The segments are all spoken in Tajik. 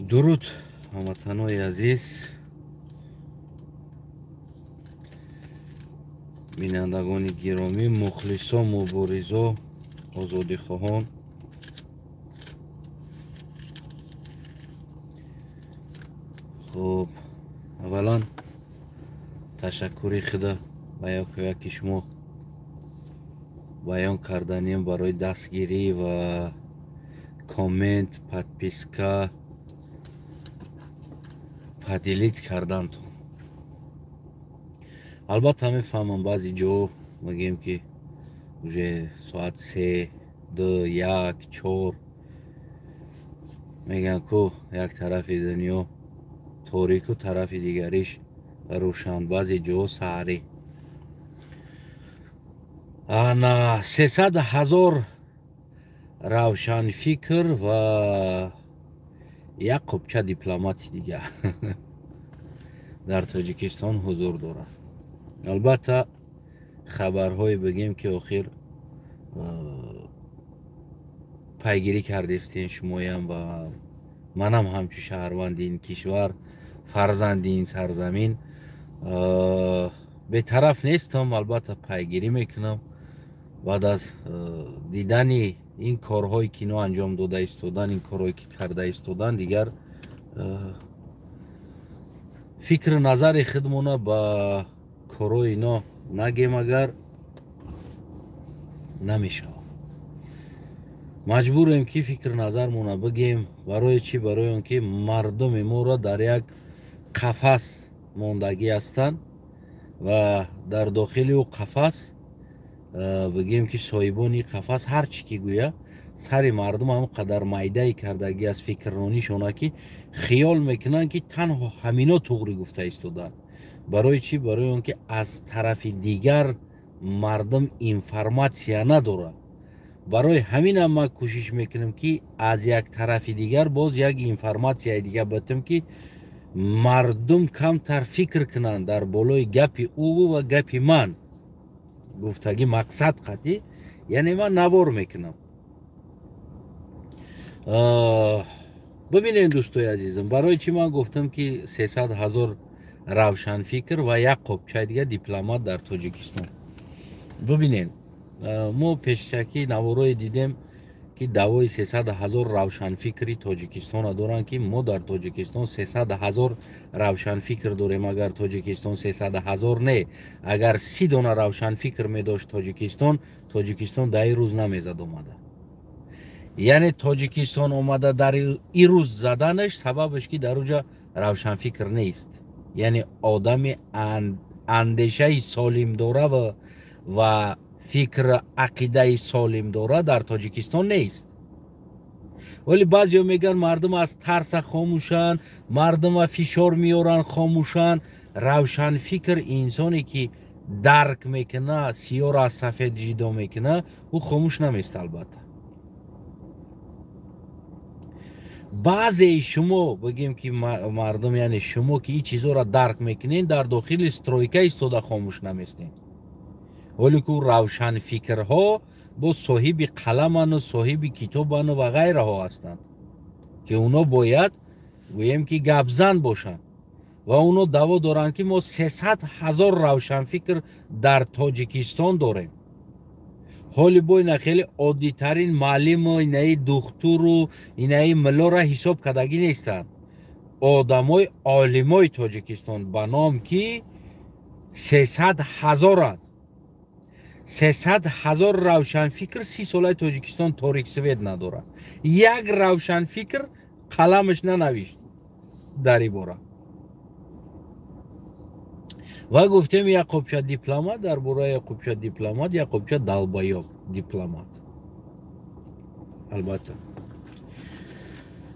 درود هموطنان عزیز، بینندگان گرامی، مخلصان، مبارزان، آزادی خواهان. خب اولا تشکر خدا به یکی شما بیان کردنیم برای دستگیری و کامنت، подписка، پدیلیت کردن تو. البته میفهمم بعضی جا میگیم که уже ساعت 3 2 1 4 میگن که یک طرف دنیا تاریک و طرف دیگریش روشن. بعضی جا سحری انا 300,000 روشن فکر و یک قبچه دیپلمات دیگه در تاجیکستان حضور دارن. البته خبرهای بگیم که آخر پیگیری کردستین شمایم و منم همچون شهروند این کشور، فرزند این سرزمین به طرف نیستم. البته پیگیری میکنم. بعد از دیدن این کارهایی که اینا انجام داده ایستادن، این کارهایی که کرده ایستادن، دیگر فکر نظر خودمون با کارهای اینا نگیم اگر نمیشه. مجبوریم که فکر نظرمون بگیم. برای چی؟ برای اینکه مردم ما را در یک قفس ماندگی هستند و در داخل او قفس بگیم که صاحبانی قفس هر چی که گویا سر مردم هم قدر میده کردگی از فکرانیشونه که خیال میکنن که تنها همینا توغری گفته ایستادن. برای چی؟ برای اونکه از طرف دیگر مردم اینفرماسیا نداره. برای همین هم ما کوشش میکنیم که از یک طرف دیگر باز یک اینفرماسیا دیگه بتیم که مردم کمتر فکر کنن در بالای گپ او و گپ من. گفتگی مقصد قطعی یعنی من نوار میکنم. ببینید دوستای عزیزم، برای چی من گفتم که 300,000 روشن فکر و یک قبچه دیگه دیپلمات در تاجیکستان. ببینید ما پیشکی نوارای دیدیم که دوای 300,000 روشن فکری تاجیکستان دارن که ما در تاجیکستان 300,000 روشن فکر داریم. اگر تاجیکستان 300,000 نه، اگر 30 دانه روشن فکر می داشت تاجیکستان در این روز نمیزد اومده. یعنی تاجیکستان اومده در این روز زدنش سببش که در اونجا روشن فکر نیست. یعنی آدم اندیشه سالم داره و فکر عقیده سالم داره در تاجیکستان نیست. ولی بعضی میگن مردم از ترس خاموشن، مردم فشار میارن خاموشن. روشن فکر انسانی که درک میکنه، سیاه را از سفید جدا میکنه، او خاموش نمیست. البته بعضی شما بگیم که مردم یعنی شما که این چیزا را درک میکنین در داخل استرویکه ایستاده خاموش نمیستین. ولی که روشن فکرها با صاحب قلمن و صاحب کتابن و غیره ها هستند که اونا باید گویم که گبزن باشن و اونا دعوا دارن که ما 300,000 روشن فکر در تاجیکستان داریم. حالی با این خیلی عادی ترین معلم و اینای دکتر و اینای ملا را حساب کردگی نیستن. آدمای عالمای تاجیکستان به نام که 300,000 300,000 روشن فکر 30 ساله تاجیکستان تاریک سوید نداره. یک روشن فکر قلمش ننوشت در این باره. و گفتیم یک قبچه دیپلمات در باره قبچه دیپلمات، یک قبچه دلبایاب دیپلمات. البته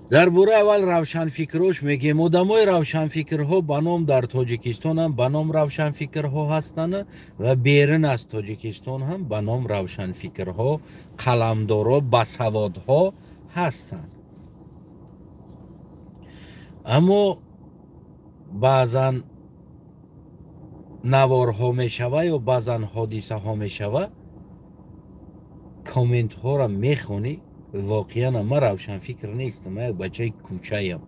در باره اول روشن فکروش میگیم آدمای روشن فکرها به نام در تاجیکستان هم به نام روشن فکرها هستند و بیرون از تاجیکستان هم به نام روشن فکرها، قلمدارا، بسوادها هستند. اما بعضا نوارها میشوه یا بعضا حادثه ها میشوه، کامنت ها را میخونی. واقعا من روشن فکر نیستم، من یک بچه کوچه ایم.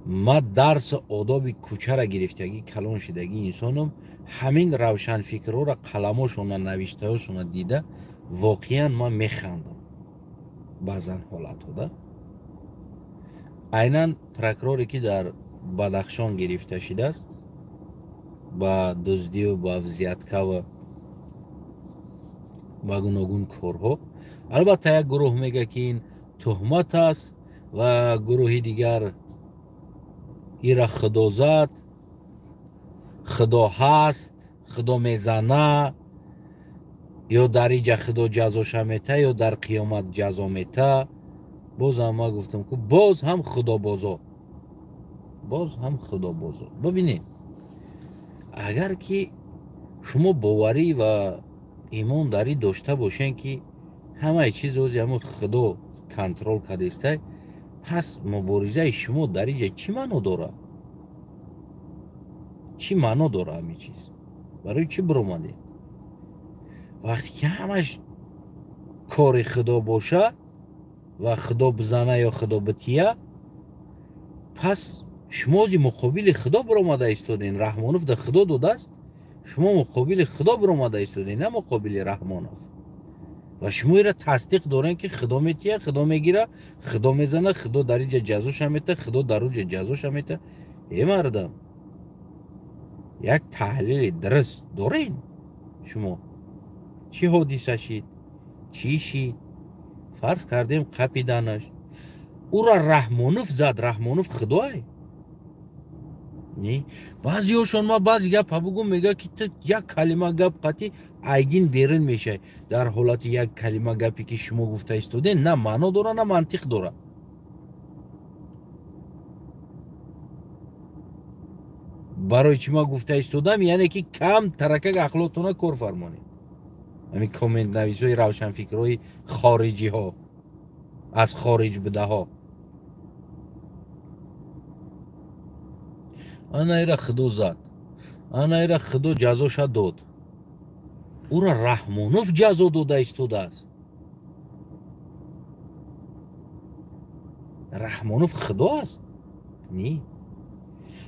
ما درس آداب کوچه را گرفتگی کلان شدگی انسانم همین روشن فکر را قلماشون نوشته هاشون دیده واقعا ما میخندم بعضن حالت ها ده عیناً پرکروری که در بدخشان گرفته شده است با دزدی و با اذیت‌که و با گوناگون کارها. البته یک گروه میگه که این تهمت است و گروه دیگر ایرا خدا زد، خدا هست، خدا میزنه، یا در اینجا خدا جزاش میته یا در قیامت جزا میته. باز هم ما گفتم که باز هم خدا بازا، باز هم خدا بازا. ببینید اگر که شما باوری و ایمان داری داشته باشین که همه چیز روزی همون خدا کنترل کرده، پس مبارزه شما در اینجا چی معنا داره؟ چی معنا داره همین چیز؟ برای چی برآمده؟ وقتی که همش کار خدا باشه و خدا بزنه یا خدا بتیه، پس شما از مقابل خدا برآمده ایستادین. رحمانوف در خدا داده است، شما مقابل خدا برآمده ایستادین، نه مقابل رحمانوف. و شما را تصدیق دارین که خدا میتیه، خدا میگیره، خدا میزنه، خدا در اینجا جزاش میته، خدا در اونجا جزاش میته. ای مردم، یک تحلیل درست دارین؟ شما چی حادثه شید؟ چی شید؟ فرض کردیم قپیدنش، او را رحمانوف زد. رحمانوف خداه؟ نه. بعضی هاشون ما بعضی گپ بگم میگه که تو یک کلمه گپ قطعی ایگین بیرون میشه. در حالت یک کلمه گپی که شما گفته ایستاده نه معنا داره نه منطق داره. برای چی ما گفته ایستادم؟ یعنی که کم ترکه اخلاقتون کار فرمانید. همین کامنت نویسای روشن فکرهای خارجی ها، از خارج بده ها. آنها ایره خدا زد، آنها ایره خدا جزاش داد، او را رحمانوف جزا داده ایستاده است. رحمانوف خدا است؟ نه.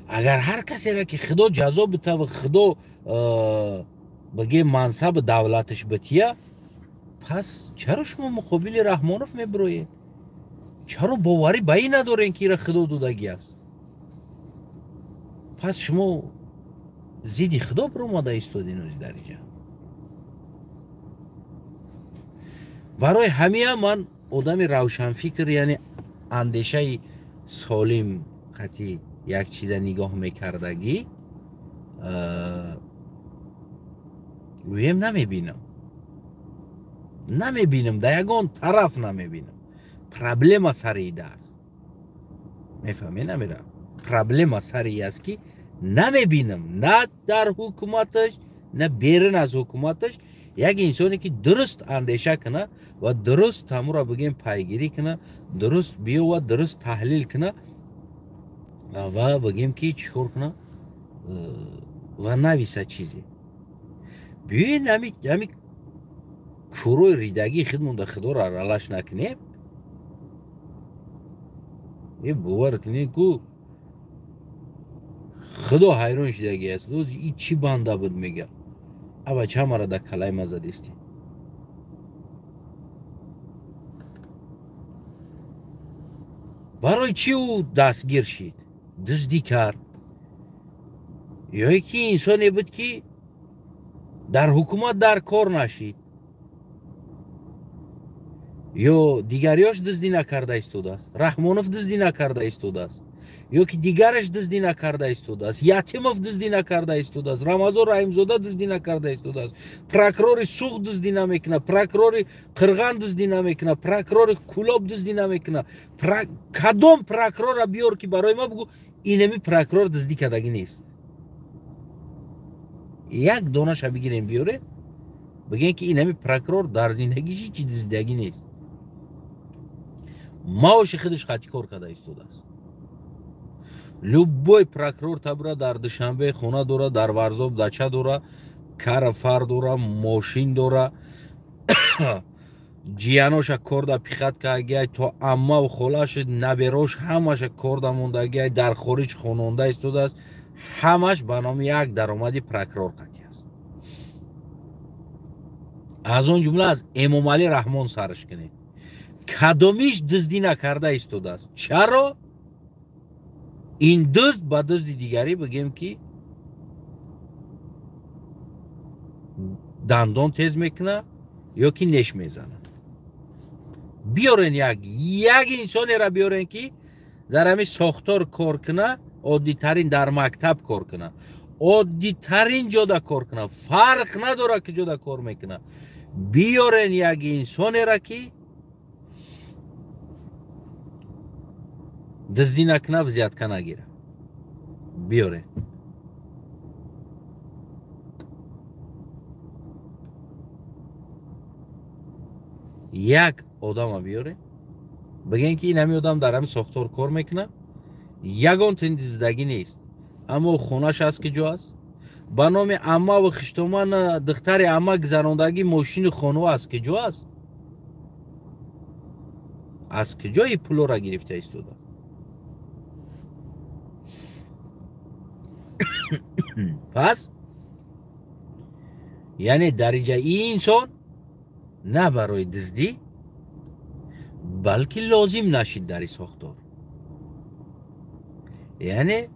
اگر هر کسی را که خدا جزا بده و خدا بگه منصب دولتش بتیه، پس چرا شما مقابل رحمانوف میبروید؟ چرا باوری به این ندارین که را خدا دادگی است؟ پس شما زیدی خدا برآمده ایستادین از در اینجا. برای همین من آدم روشن فکر، یعنی اندیشه سالم خطی یک چیز نگاه میکردگی ویم نمیبینم در یگان طرف نمیبینم. پرابلم سر ایده است. میفهمی؟ نمیرم. پرابلم سر ای است که نمیبینم، نه در حکومتش نه بیرون از حکومتش، یک انسانی که درست اندیشه کنه و درست همون را بگیم پیگیری کنه، درست بیا و درست تحلیل کنه و بگیم که چیکار کنه و نویسه چیزی. بیاین همی کروی ریدگی خودمون در خدا را رلش نکنیم. یه باور کنیم که خدا حیران شدگی است. این چی بنده بود میگه؟ اما چه مرا در کلای مزه دیستی؟ برای چی او دستگیر شید؟ دزدی کرد؟ یا یکی انسانی بود که در حکومت در کار نشید، یا دیگریاش دزدی نکرده ایستاده است، رحمانوف دزدی نکرده ایستاده است، یا که دیگرش دزدی نکرده ایستاده است، یتیموف دزدی نکرده ایستاده است، رمضان رحیمزاده دزدی نکرده ایستاده است، پروکرور سوق دزدی نمیکنه، پروکرور قرغن دزدی نمیکنه، پروکرور کلاب دزدی نمیکنه. کدام پروکرور را بیار که برای ما بگو اینمی پروکرور دزدی کردگی نیست؟ یک دانه شو بگیریم بیاره بگین که اینمی پروکرور در زندگیش چی دزدیدگی نیست. معاش خودش خطی کار کرده ایستاده است. لوبای پروکرور تبره در دوشنبه خونه داره، در ورزاب دچه داره، کار فر داره، ماشین داره، جیانوشا کرده پیخت که اگه تو اما و خلاش نبروش همش کرده مونده اگه در خارج خونونده استوده است همش به نام یک درآمدی پرکرور قطعی است. از اون جمله از امام علی رحمان سرش کنید کدومیش دزدی نکرده استوده است. چرا؟ این دزد با دزد دیگری بگیم که دندان تیز میکنه یا که نش میزنه. بیارین یک انسانی را بیارین که در همین ساختار کار کنه، عادی ترین در مکتب کار کنه، عادی ترین جاده کار کنه، فرق نداره که جاده کار میکنه. بیارین یک انسانی را که دزدی نکنه و زیادکه نگیره. بیارین یک آدم بیاره بگین که این همی آدم در همین ساختار کار میکنه، یگان تندیزدگی نیست اما خونش هست که جو هست با نام اما و خشتمان دختر اما گذراندگی ماشین خانو هست که جو هست. از که جای پولو را گرفته ایستوده. پس یعنی درجه این انسان نه برای دزدی بلکه لازم نشید در این ساختار. یعنی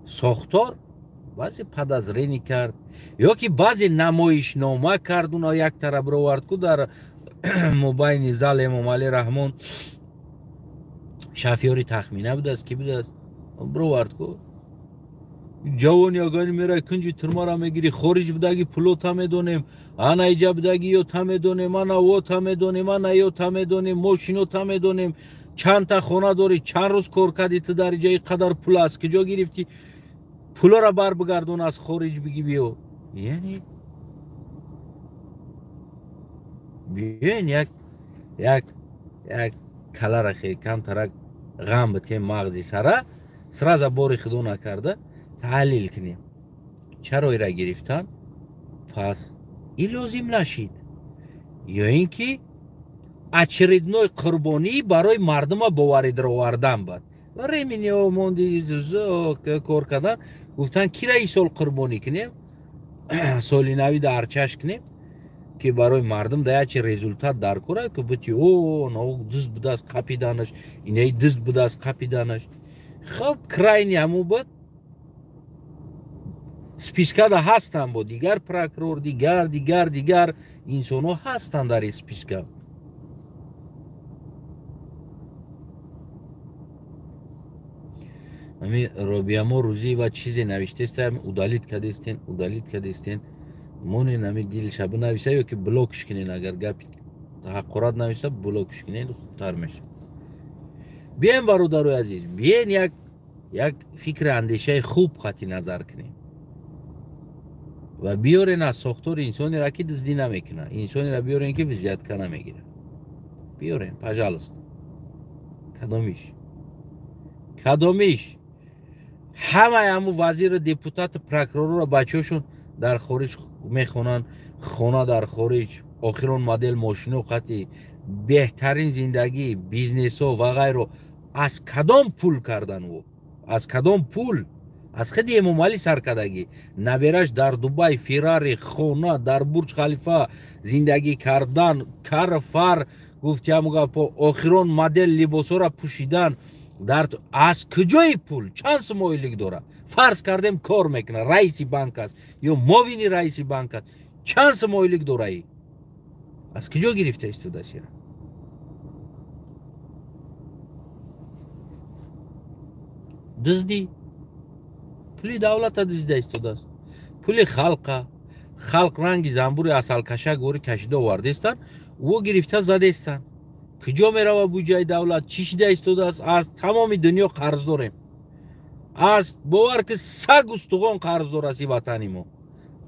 ساختار بعضی پدازرینی کرد یا که بعضی نمایش نامه کرد اونا یک طرف رو ورد کو در مبین زل امام علی رحمان شفیاری تخمینه بوده است که بوده است برو ورد کو جوانی اگانی میره کنجی ترمارا میگیری خارج بدگی پلو تا میدونیم انا ایجا بدگی یو تا میدونیم انا و تا میدونیم انا یو تا میدونیم ماشینو تا میدونیم چند تا خونه داری چند روز کار کردی تو در جای قدر پول است که جا گرفتی پولا را بر بگردون از خارج بگی بیو. یعنی بیاین یک کلا را خیلی کم ترک غم بتیم مغزی سره سرازا باری خدو نکرده تحلیل کنیم چرا ای را گرفتن. پس این لازم نشید یا اینکه اچریدنوی قربانی برای مردم باورید رو وردن بود و ریمینی و موندی کار کردن گفتن کی را ای سال قربانی کنیم سالی نوی در چش کنیم که برای مردم دیا چه رزولتات در کره که بودی او نو دست بوده از قپیدانش اینه دست بوده از قپیدانش. خب کراینی همو بود سپیسکا دا هستن با دیگر پرکرور دیگر انسان ها هستن در سپیسکا. همی روبیامو روزی و چیزی نوشته است همی ادالیت کده استین مونین همی دیل شبه نویسه یا که بلوکش کنین اگر گپی تحقرات نویسه بلوکش کنین خوبتر میشه. بیاین برادر عزیز بیاین یک فکر اندیشه خوب قطعی نظر کنین و بیارین از ساختار انسانی را که دزدی نمیکنه انسانی را بیارین که وضعیت کنه میگیره. بیارین پجالست کدومیش همه وزیر دیپوتات پرکرور را بچه‌شون در خارج میخونن خونه در خارج آخرون مدل ماشین و قطعی بهترین زندگی بیزنس و غیره از کدام پول کردن و از کدام پول از خود امام علی سرکردگی نبرش در دبی فراری خونه در برج خلیفه زندگی کردن کار گفتیم پا آخرون مدل لباسا را پوشیدن در از کجای پول چند سمایلیک داره فرض کردیم کار میکنه رئیسی بانک است یا معاون رئیسی بانک است چند سمایلیک داره ای از کجا گرفته است تو دستیره. دزدی پولی دولت دزدیده است تو دست پولی خلق رنگی زنبور اصل کشه گوری کشیده ورده استن و گرفته زده استن کجا میره و بودجه دولت چی شده ایستاده است از تمام دنیا قرض داریم از باور که سگ استخوان قرض دار است این وطنی ما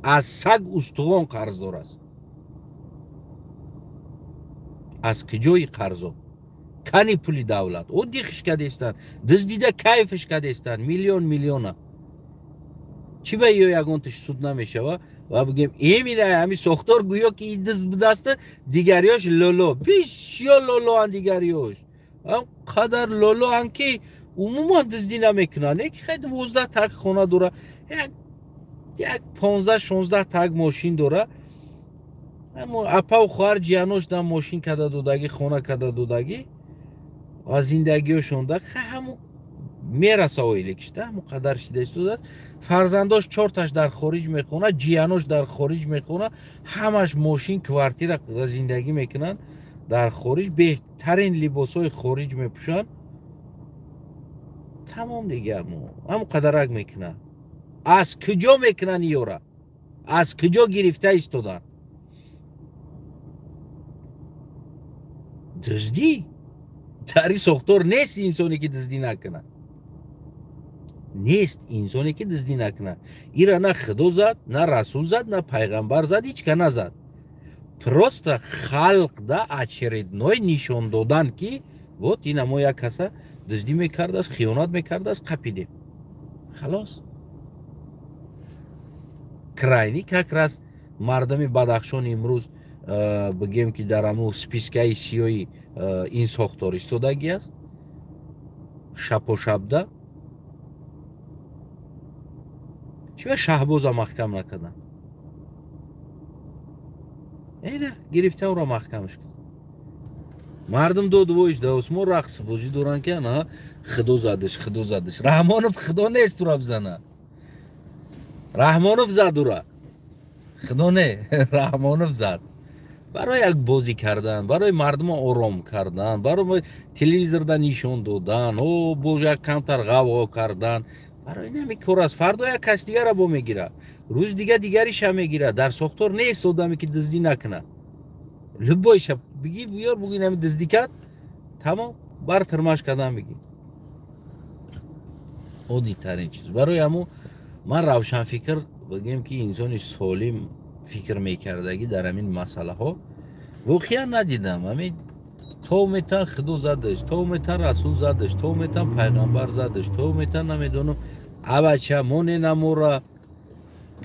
از سگ استخوان قرض دار است. از کجای قرضا کنی پولی دولت او دیخش کده استن دزدیده کیفش کده استن میلیون چی به یگان تش سود نمیشه و بگیم ایمینه همین ساختار گویا که این دست به دسته دیگریاش لولو بسیار لولو هن دیگریاش هم قدر لولو هن که عموما دزدی نمیکنن یک خیلی 12 تک خونه دوره یک 15-16 تک ماشین دوره اپا و خواهر جیانوش دم ماشین کده دودگی خونه کده دودگی و زندگیشون ده همون میرسه اویلی کشته همون قدر شده است فرزنداش 4 تاش در خارج میخونه جیانوش در خارج میخونه همش ماشین کوارتیر زندگی میکنن در خارج بهترین لباسای خارج میپوشن تمام دیگه همون قدرک میکنن از کجا میکنن یورا از کجا گرفته ایستادن دزدی در این ساختار نیست انسانی که دزدی نکنه نیست انسانی که دزدی نکنه ایرا نه خدا زد نه رسول زد نه پیغمبر زد هیچ که نزد پروست خلق ده очередной نشان دادن که вот این ما یک کسا دزدی میکرده است خیانت میکرده است قپیدیم خلاص крайний как раз مردم بدخشان امروز بگیم که در امو سپیسکای سیایی این ساختار ایستادگی است شب و شبده چه شهباز محکم نکردن ایده گرفته او را محکمش کرد مردم دو دویش دوست ما رقص بازی دوران که نه خدا زدش رحمانوف خدا نیست تو را بزنه رحمانوف زد او را خدا نه رحمانوف زد برای یک بازی کردن برای مردم آرام کردن برای تلویزیون دا نشون دادن او بوجا کمتر غوا کردن برای نمی کار است فردا یک کس دیگر را با میگیره روز دیگه دیگریش هم میگیره در ساختار نیست آدمی که دزدی نکنه لبایش بگی بیار بگی نمی دزدی کرد تمام بر ترماش کردن بگی عادی ترین چیز برای همون من روشن فکر بگیم که انسان سالم فکر میکردگی در همین مسئله ها واقعا ندیدم همین تو میتن خدا زدش تو میتن رسول زدش تو میتن پیغمبر زدش تو میتن نمیدونم اوچه مونه نمورا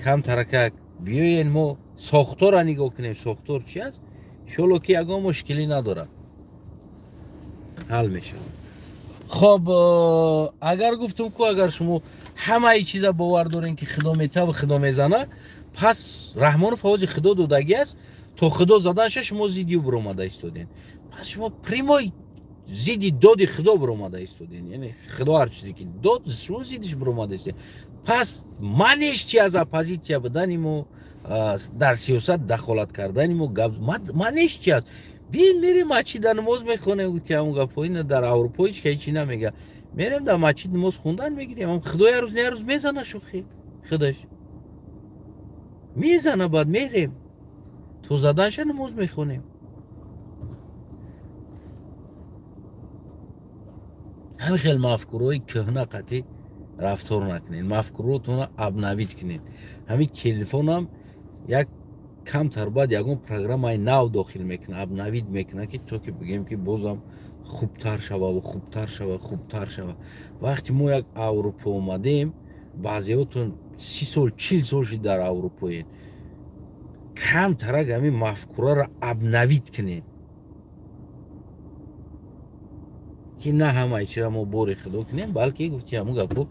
کم ترکک بیاین ما ساختار را نگاه کنیم ساختار چی است شلو که اگه مشکلی نداره حل میشه خب اگر گفتم که اگر شما همه ای چیزا باور دارین که خدا میته و خدا میزنه پس رحمان فواز خدا دودگی است تو خدا زدنش شما زیدی برو اومده ایستادین پس شما پریمای زیدی دادی خدا برو اومده ایستادین یعنی خدا هر چیزی که داد شما زیدیش برو اومده ایستادین پس منش چی از اپوزیسیا بدنیم و در سیاست دخالت کردنیم و منش چی است بین میریم مسجد نماز میخونه گفتی همون گپا این در اروپا هیچ که چی نمیگه میریم در مسجد نماز خوندن میگیریم هم خدا یه روز میزنه شوخی خودش میزنه بعد میریم تو زدنش نماز میخونیم همین خیلی مفکورهای کهنه قطعی رفتار نکنین مفکوراتون ابنوید کنین همین تلفن هم یک کم تر بعد یکون پروگرام های نو داخل میکنه ابنوید میکنه که تو که بگیم که بازم خوبتر شوه وقتی ما یک اروپا اومدیم بعضیاتون 30 سال 40 سال شد در اروپایین کم ترک همین مفکوره را ابنوید کنین که نه همه چی را ما بار خدا کنیم بلکه گفتی همون گپو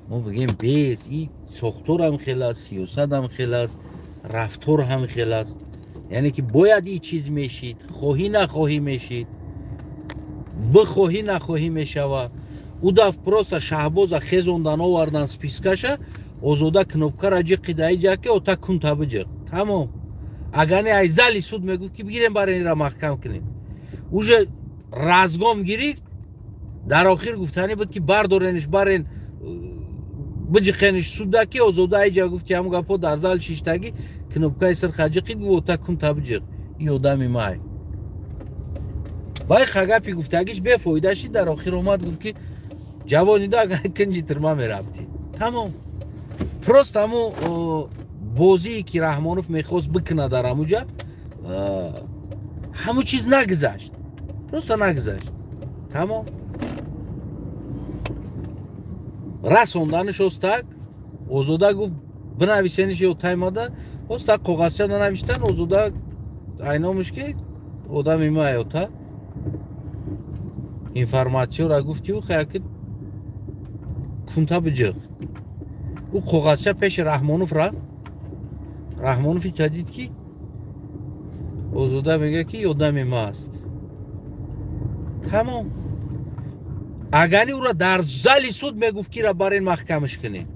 ما بگیم بیس این ساختار هم خیلی است سیاست هم خیلی است رفتار هم خیلی است یعنی که باید این چیز میشید خواهی نخواهی میشید بخواهی نخواهی میشوه او دفت پروست شهباز خیزوندن آوردن سپیسکشه آزاده کنوبکه را جقی دایی جاکه او تا کن تا بجق تمام اگر نه ای زلی سود میگو که بگیریم برای این را محکم کنیم اوجه رزگام گرفت در آخر گفتنی بود که بردارنش برین بجقینش سود دکی آزاده ای جا گفتی همون گپا در زل شیشتگی کنوبکه سر خجقی گو او تا کن تا بجق این آدمی مای باید خگپی گفتگیش بفایده شید در آخر اومد گفت که جوانی دا کنجی ترما میرفتی تمام پروست همون بازی که رحمانوف میخواست بکنه در همونجا همون چیز نگذشت پروست نگذشت تمام رسوندنش استک آزاده گفت بنویسنش یه تایماده اوستا کاغذچه ننوشتن اوزودا aynıymış ki o da mimayota informasyon ra gufti u xayakit kunta bıcık u kogazça peş Rahmonov ra Rahmonov ikadit ki ozuda mege ki yoda mimast tamam agani ura dar zali sud meguf ki ra barên mahkemeş kine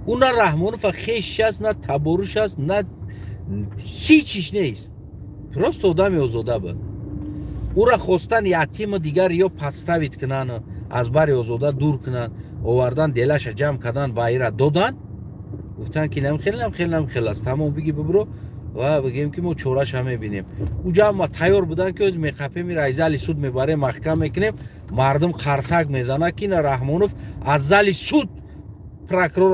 una Rahmonov xeş şas na taboruş şas na هیچ iş نیست просто odam ozoda bu ura xostan yatim digar yo pastavit knan az bari ozoda dur knan ovardan delasha jam kadan bayra dodan guftan ki nem khelas tamam bigi bibro va bigim ki mo chorash hame binim u jama tayor budan ki öz meqape mi raizali sud mebare mahkam eknem mardum qarsag mezana ki na Rahmonov azali sud prokuror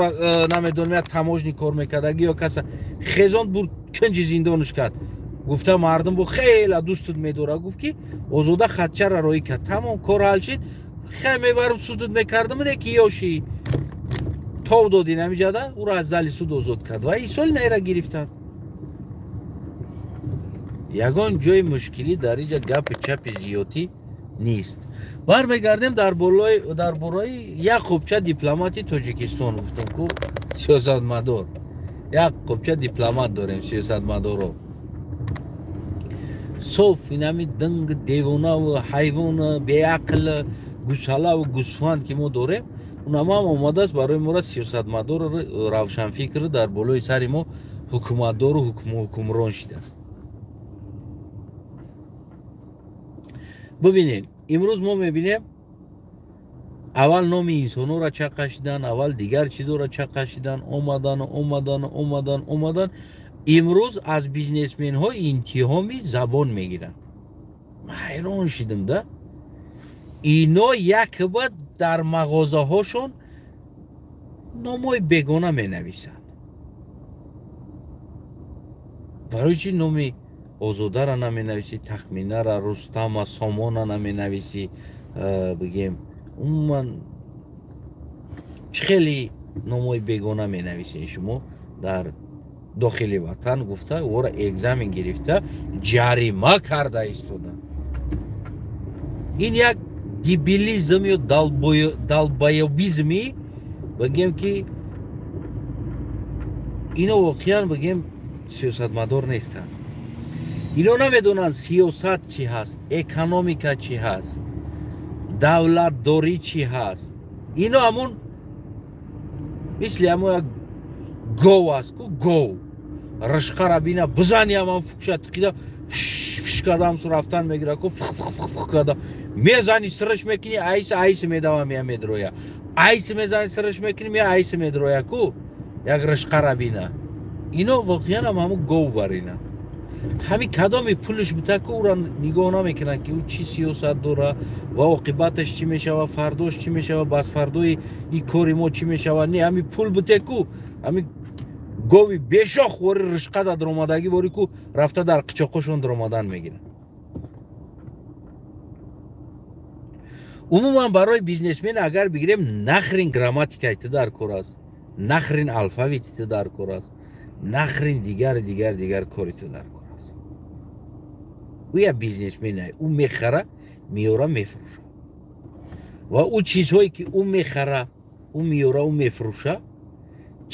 namedonmiyat taможни кор мекардаги ё каса хезон бур кунҷи зиндонш кард гуфта мардум бо хела дӯстут медора гуфт ки озода хатчара роӣ кард тамом кор ҳал шид хе мебарам судут мекардам не ки ёши тов доди намиҷада уро аз зали суд озод кард ва исоли наира гирифтанд ягон ҷои мушкилӣ дар инҷа гапи чапи зиёдӣ нест бармегардем дар бораи як хубча дипломати Тоҷикистон гуфтам ку сиёсатмадор як хубча дипломат дорем сиёсатмадоро соф инами динг девонаву ҳайвону беақл гӯсалаву гӯсфанд ки мо дорем унам ҳам омадааст барои моро сиёсатмадору равшанфикру дар болои сари мо ҳукуматдору ҳукмрон шидааст бубинед имрӯз мо мебинем аввал номи инсонҳоро чақашидан аввал дигар чизҳоро чақашидан омадан имрӯз аз бизнесменҳо интиҳоми забон мегиранд ман ҳайрон шидам да ино якба дар мағозаҳошон номои бегона менависанд барои чӣ номи озодара наменависӣ тахминара рустама сомона наменависӣ бигем умуман чӣ хеле номои бегона менависед шумо дар дохили ватан гуфта ора экзамен гирифта ҷарима карда истода ин як дебилизм ё далбоёбизми бигем ки ино воқеан бигем сиёсатмадор нестанд ино намедонанд сиёсат чӣ ҳаст экономика чӣ ҳаст давлатдорӣ чӣ ҳаст ино ҳамон мисли ҳамон як гов аст ку гов ришқара бина бизани ҳаман фукша тиқида фиш карда ҳамсо рафтан мегира ку фх карда мезани сириш мекунӣ айси медава мея медроя айси мезани сириш мекунӣ мея айси медроя ку як ришқара бина ино воқеан ҳамон гов барина ҳамин кадоми пулш бута ку уро нигоҳ намекунанд ки ӯ чӣ сиёсат дора ва оқибаташ чӣ мешава фардош чӣ мешава басфардои и кори мо чӣ мешава не ҳамин пул буте ку ҳамин гови бешох вори ришқада даромадагӣ вори ку рафта дар қичоқошон даромадан мегиранд умуман барои бизнесмен агар бигирем нахрин грамматикаи ту дар кор аст нахрин алфавити ту дар кор аст нахрин дигар кори ту дар кор аст ӯ як бизнесменае ӯ мехара меёра мефурӯша ва ӯ чизҳое ки ӯ мехара ӯ меёра ӯ мефурӯша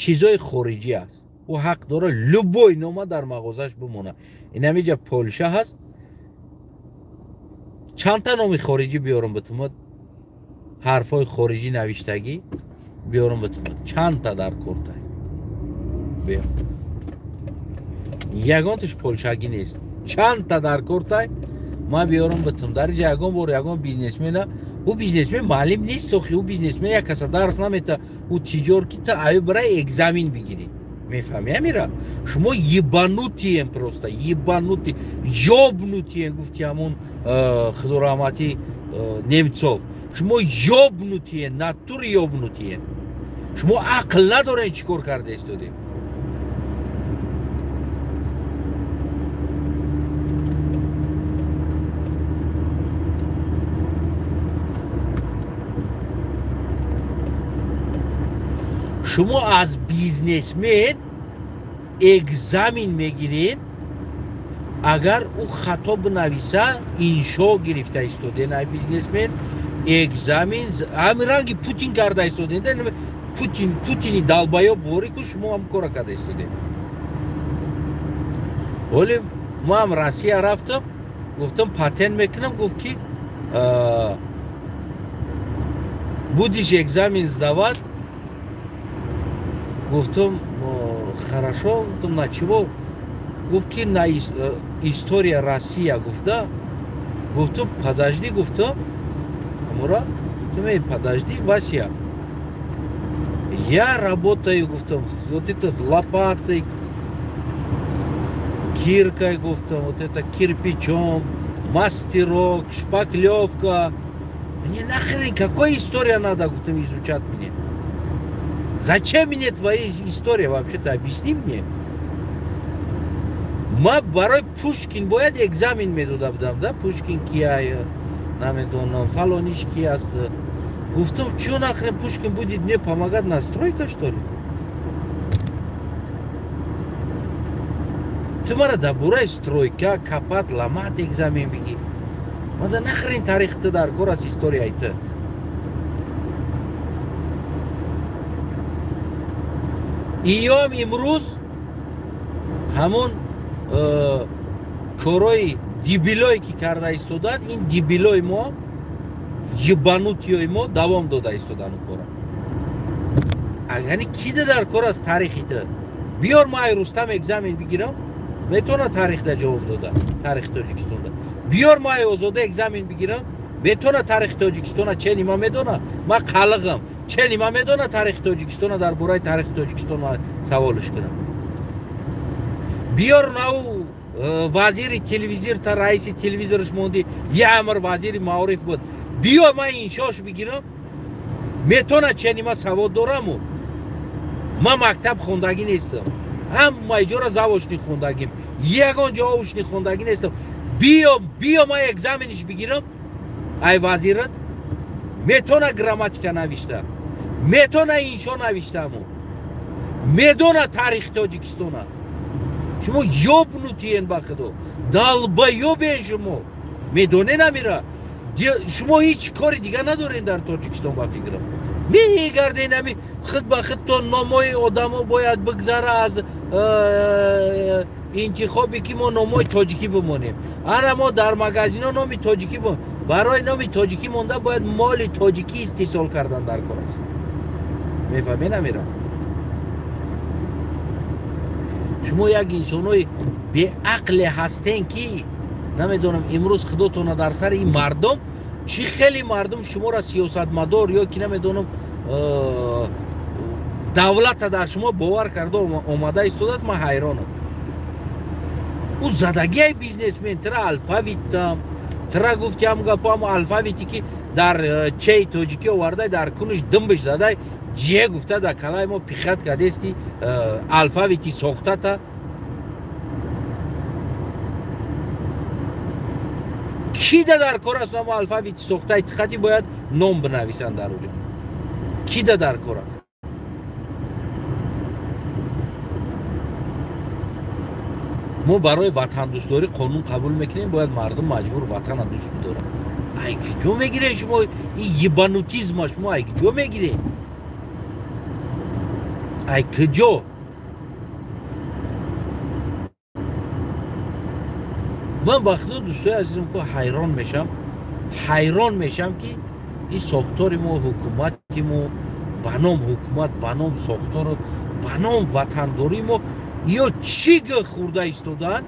чизҳои хориҷӣ аст ӯ ҳақ дора любой нома дар мағозааш бимона ин ҳамиҷа полша ҳаст чандта номи хориҷӣ биёрам битумад ҳарфҳои хориҷӣ навиштагӣ биёрам битумад чандта дар кортай биё ягонташ полшагӣ нест чандта дар кортай ман биёрам битум дар инҷа ягон бор ягон бизнесмена ӯ бизнесмен маълим нест охи ӯ бизнесмен як каса дарс намета ӯ тиҷор ки та ай барай экзамен бигирӣ мефаҳмӣ ҳамира шумо ебанутием просто ебанути ёбнутием гуфти ҳамон худораҳмати немцов шумо ёбнутием натури ёбнутием шумо ақл надорем чӣ кор карда истодем شما از بیزنسمن اگزامین میگیرین اگر او خطا بنویسه انشا گرفته ایستاده نه بیزنسمن اگزامین همین رنگی پوتین کرده ایستاده نه پوتینی دالبایوب واری که شما هم کار کرده ایستاده ولی ما هم روسیه رفتم گفتم پاتن میکنم گفت که будешь экзамен сдавать? Гуфтам, хорошо, гуфтам, на чего? Гуфки на история Россия, гуфта. Гуфтам, подожди, гуфтам. Амура, ты подожди, Вася. Я работаю, гуфтам, вот это лопатой, киркой, гуфтам, вот это кирпичом, мастерок, шпаклевка. Мне нахрен, какая история надо изучать мне? Зачем мне твоя история вообще-то? Объясни мне. ما برای پوشکین باید اگزامین میدادم да پوشکین کیه نمیدونم فلانیش کی است گفتم چون آخر پوشکین بودید мне помогать на стройка что ли تو مرا در برای стройка کپات لامات اگزامین بگی ما در نخرین تاریخ تو در کار از هیستوری ایت ایام امروز همون کارای دیبیلایی که کرده ایستادن این دیبیلای ما یبانوتیای ما دوام داده ایستادن اون کارا یعنی کی در کار از تاریخی تو بیار ما رستم اگزامین بگیرم میتونه تاریخ ده جواب داده تاریخ تاجیکستان ده بیار ما آزاده اگزامین بگیرم میتونه تاریخ تاجیکستان چه نیما میدونه ما قلقم چه نیما میدونه تاریخ تاجیکستان در برای تاریخ تاجیکستان ما سوالش کنم بیار ناو وزیر تلویزیون تا رئیس تلویزیونش موندی یه امر وزیر معارف بود بیا من اینشاش بگیرم میتونه چنی ما سواد دارم ما مکتب خوندگی نیستم هم مایجورا زواشنی خوندگیم یگان جاوشنی خوندگی نیستم بیا ما اگزامینش بگیرم ای وزیرت میتونه گراماتیکا نوشته میتونه اینشا نوشته میدونه تاریخ تاجیکستانه شما یوبنوتین با خدا دالبایوبین شما میدونه نمیره شما هیچ کاری دیگه ندارین در تاجیکستان با فکرم میگردین همی خود با خودتون نامای آدمو باید بگذاره از انتخابی که ما نامای تاجیکی بمونیم انا ما در مگزینا نامی تاجیکی برای نامی تاجیکی مونده باید مال تاجیکی استحصال کردن در کار است میفهمی نمیره شما یک انسانوی به عقل هستین که نمیدونم امروز خودتون در سر این مردم چی خیلی مردم شما را سیاستمدار یا که نمیدونم دولت در شما باور کرده اومده ایستاده است من حیرانم او زدگی بیزنسمن ترا الفاویتم ترا گفتی هم گپام الفاویتی که در چای تاجیکی آورده در کنش دنبش زده جیه گفته در کلای ما پیخت کرده استی الفاویتی ساخته تا کی در کار است نام الفاویتی ساخته خطی باید نام بنویسن در اونجا کی در کار است ما برای وطن دوستداری قانون قبول میکنیم باید مردم مجبور وطن دوست بدارن ای کجا میگیرین شما این یبانوتیزم شما ای کجا میگیرین ای کجا من بخدا دوستای عزیزم که حیران میشم که این ساختار ما حکومتی ما بنام حکومت بنام ساختار بنام وطنداری ما یا چی گه خورده ایستادن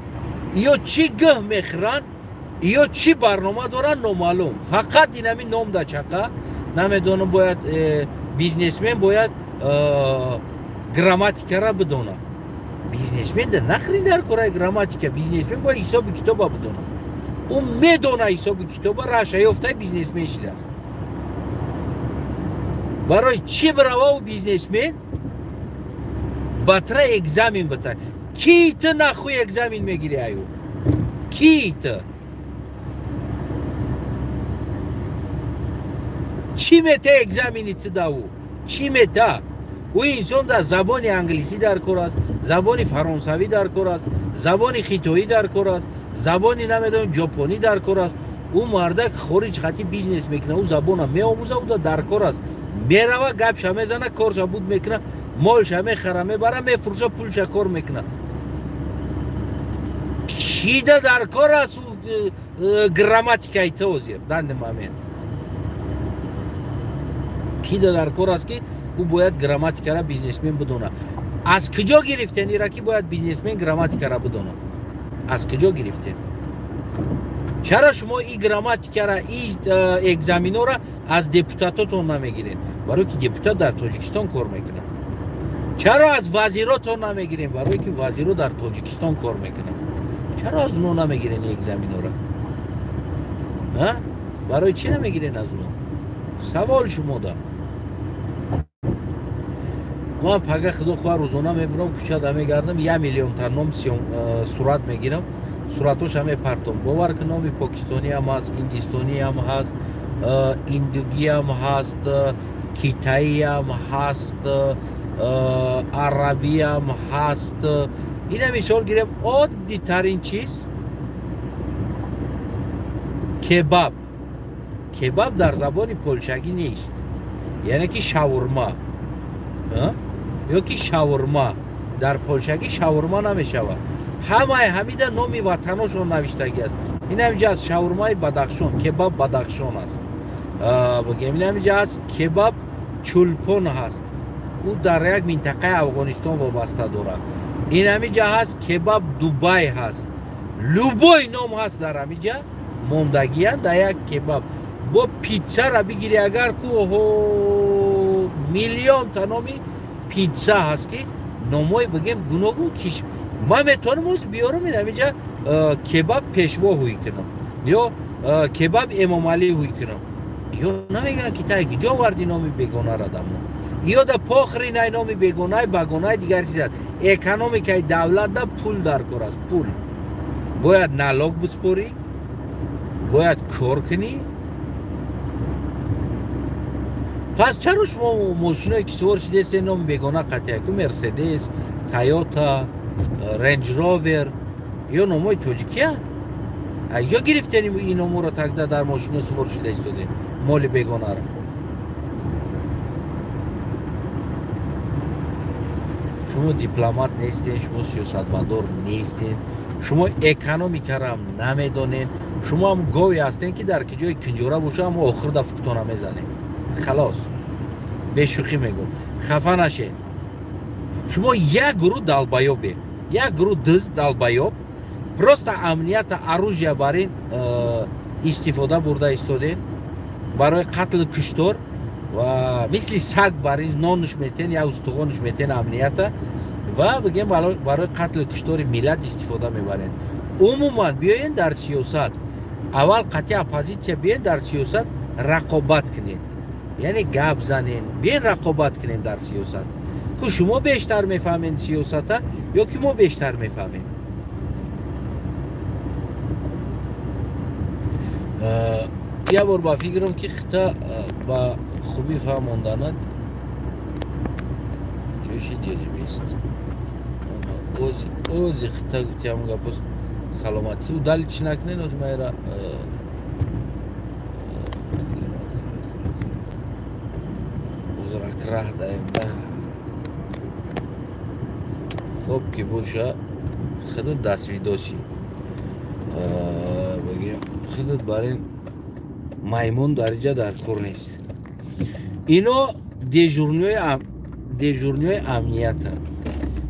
یا چی گه میخرن یا چی برنامه دارن نامعلوم فقط این همین نام دا چقه نمیدونم باید بیزنسمن باید گراماتیکا را بدونه بیزنسمن در نخرین در کارای گراماتیکا بیزنسمن باید حساب کتاب بدونه اون میدونه حساب کتاب رشه یافته بیزنسمن شده است برای چی بروا و بیزنسمن بطره اگزامین بطره کی تو نخوی اگزامین میگیری ایو کی تو چی میته اگزامینی تو داو چی میته او انسان در زبان انگلیسی در کار است، زبان فرانسوی در کار است، زبان خیتویی در کار است، زبان نمیدونم ژاپنی در کار است. او مردک خارج خطی بیزنس میکنه، او زبان میآموزه او در کار است، میروه گپش میزنه، کارش بود میکنه، مالش میخره میبره میفروشه، پولش کار میکنه. کی در کار است گراماتیکای توزیر دند مامین کی در کار است که او باید گراماتیکا را بیزنسمن بدونه. از کجا گرفتین ایرا که باید بیزنسمن گراماتیکا را بدونه؟ از کجا گرفتین؟ چرا شما این گراماتیکا را این اگزامینو را از دپوتاتتون نمیگیرین؟ برای که دپوتات در تاجیکستان کار میکنه. چرا از وزیراتون نمیگیرین؟ برای که وزیرو در تاجیکستان کار میکنه. چرا از اونو نمیگیرین اگزامینو را؟ برای چی نمیگیرین از اونو؟ سوال شما دا. من پگه خدا خواه روزانه میبرم کوچه دا میگردم 1 میلیون تا نام صورت میگیرم، صورتاش همه پرتم. باور که نامی پاکستانی هم هست، هندوستانی هم هست، ایندوگی هم هست، کیتایی هم هست، عربی هم هست. اینه مثال گیرم عادی ترین چیز کباب. کباب در زبان پولشگی نیست، یعنی که شاورما یا که شاورما در پولشگی شاورما نمیشود. همیده نامی وطنشون نوشتگی است. این همینجا از شاورمای بدخشان، کباب بدخشان است. بگیم این همینجا از کباب چولپون هست، او در یک منطقه افغانستان وابسته داره. این همینجا هست کباب دوبای هست، لوبای نام هست در همینجا موندگی هست در یک کباب. با پیتزا را بگیری اگر که میلیون تا نامی پیتزا هست که نامای بگیم گوناگون کش. من میتونم از بیارم این همینجا کباب پیشوا هوی کنم یا کباب امام علی هوی کنم، یا نمیگن که تا کجا وردی نامی بگونه را دمو، یا دا پاخری نای نامی بگونه بگونه دیگر چیز هست. اکانومیکای دولت دا پول در کار است. پول باید نالاگ بسپوری، باید کار کنی. پس چرا شما ماشینایی که سوار شده است نام بگونه قطعه که مرسدس، تایوتا، رنج راور یا نامای تاجیکی هست؟ اجا گرفتنیم این نامو را تکده در ماشین سوار شده استاده مال بگونه را. شما دیپلمات نیستین، شما سیاستمدار نیستین، شما اکانومیکا را هم نمیدونین، شما هم گاوی هستین که در کجای کنجوره باشه اما آخر دا فکتانه میزنین. خلاص به شوخی میگم، خفه نشین. شما یک گروه دلبایوبه، یک گروه دز دلبایوب پروست امنیت اروژیا برین استفاده برده استودین برای قتل کشتار و مثل سگ برای نانش میتین یا استخوانش میتین امنیت و بگیم برای قتل کشتار ملت استفاده میبرین. عموما بیاین در سیاست اول قطعی اپوزیسیون بیاین در سیاست رقابت کنین، یعنی گپ زنین، بیاین رقابت کنین در سیاست که شما بیشتر میفهمین سیاست یا که ما بیشتر میفهمیم. یه بار با فکرم که خطا با خوبی فهموندند چوشی دیجی بیست اوزی خطا گفتی همون گپاس سلامتی و دلی چی نکنین از مایرا اوزرک راه دایم ده خوب که باشه خودت دستوی داشی بگیم خودت برای مایمون درجه در کار نیست. اینو دیجورنیوی امنیت هم،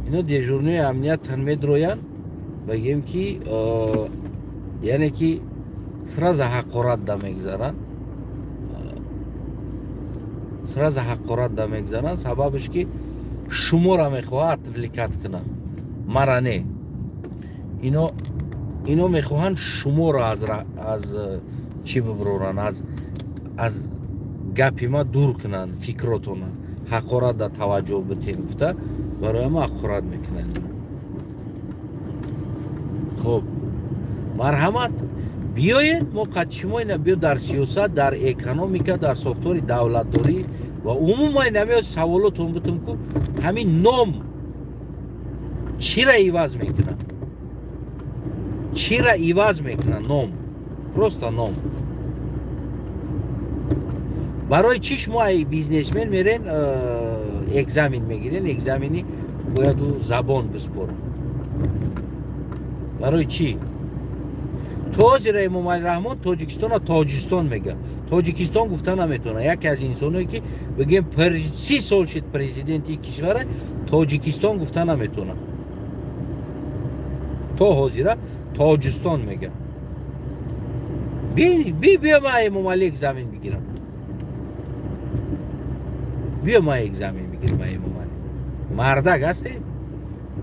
اینو دیجورنیوی امنیت هم میدروین بگیم که یعنی که سراز حقارت دا میگذارن، سراز حقارت دا میگذارن. سببش که شما را میخواه تفلیکت کنن، مرا نه. اینو میخواهن شما را از چی ببرورن، از گپی ما دور کنن، فکراتون حقارت دا توجه بتین گفته برای ما حقارت میکنن. خب مرحمت بیاین ما قد شما اینا بیا در سیاست، در اکانومیکا، در ساختار دولتداری و عموما نمیاد سوالاتون بتم کو همین نام چی را ایواز میکنن، چی را ایواز میکنن؟ نام، پروستا نام. برای چی شما ای بیزنسمن میرن اگزامین میگیرن؟ اگزامینی باید زبان بسپرن. برای چی؟ توزیره امام علی رحمان تاجیکستان و تاجیستان میگه. تاجیکستان گفتن نمیتونه. یکی از انسانایی که بگیم 30 سال شد پرزیدنتی کشور، تاجیکستان گفتن نمیتونه. تو حاضره تاجیستان میگه. بیا ما امام علی اگزامین بگیرم. بیا ما اگزامین بگیرم امام علی. مردک هستی؟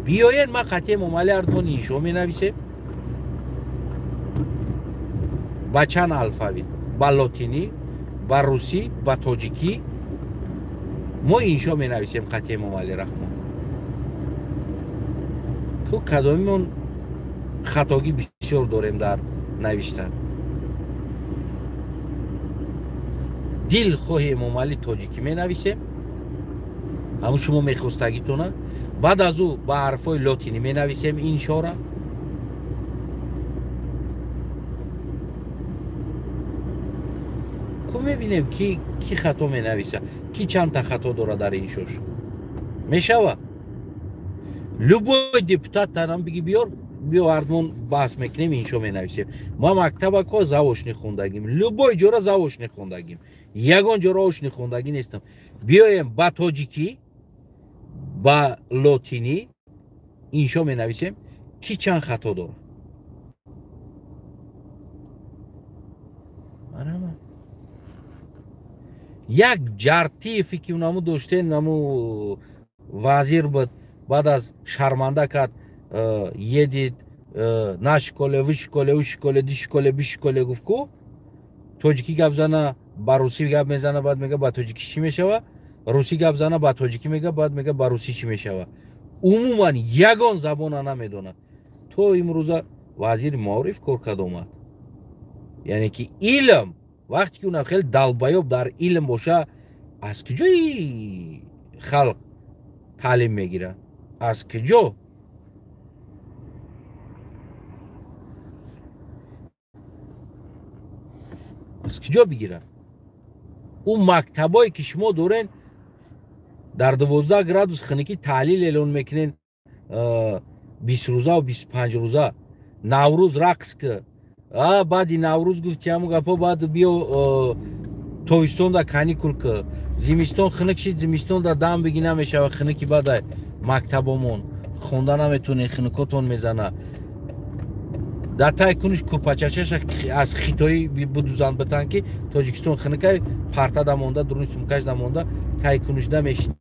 بیاین ما قطعه امام علی اردوان اینشو می نویسیم. با چند الفبی؟ با لاتینی، با روسی، با تاجیکی. ما اینشو می نویسیم قطعه امام علی رحمان. که کدامیمون خطاگی بسیار داریم در نوشتن. دل خواه امام علی تاجیکی می نویسیم. همون شما میخواستگیتونه. بعد از او با حرفای لاتینی می نویسیم این شاره. که میبینیم کی خطا می نویسه، کی چند تا خطا داره در این شوش. میشوه لبوی دیپوتات تنم بگی بیا اردوان بحث میکنیم اینشو می نویسیم. ما مکتب که زواشنی خوندگیم، لبوی جورا زواشنی خوندگیم، یگان جورا آشنی خوندگی نیستم. بیایم با تاجیکی با لاتینی اینشو می نویسیم کی چند خطا داره. یک جرتیفی که اونمو داشته نمو وزیر بود، بعد از شرمنده کرد یه دید نشکاله وشکاله وشکاله دیشکاله بیشکاله گفت کو تاجیکی گپ زنه با روسی گپ میزنه، بعد میگه با تاجیکی چی میشوه، روسی گپ زنه با تاجیکی میگه، بعد میگه با روسی چی میشوه. عموما یگان زبان نمیدونه. تو امروزه وزیر معارف کار کرد اومد. یعنی که علم وقتی که اون خیلی دلبایاب در علم باشه، از کجای خلق تعلیم میگیره؟ از کجا؟ از کجا بگیرن؟ اون مکتبایی که شما دارین در 12 گرادوس خنکی تحلیل اعلان میکنین 20 روزه و 25 روزه نوروز رقص که بعد نوروز گفت که همون گپا بعد بیا تویستون دا کانیکول که زمستون خنک شید، زمستون دا دم بگی نمیشه و خنکی بعد مکتبمون خوندن نمیتونه، خنکاتون میزنه. در تای کنش کوپاچاشش از خیتایی بدوزن بتن که تاجیکستان خنکای پرتا دمونده درونش مکش دمونده تای کنش نمیشینه.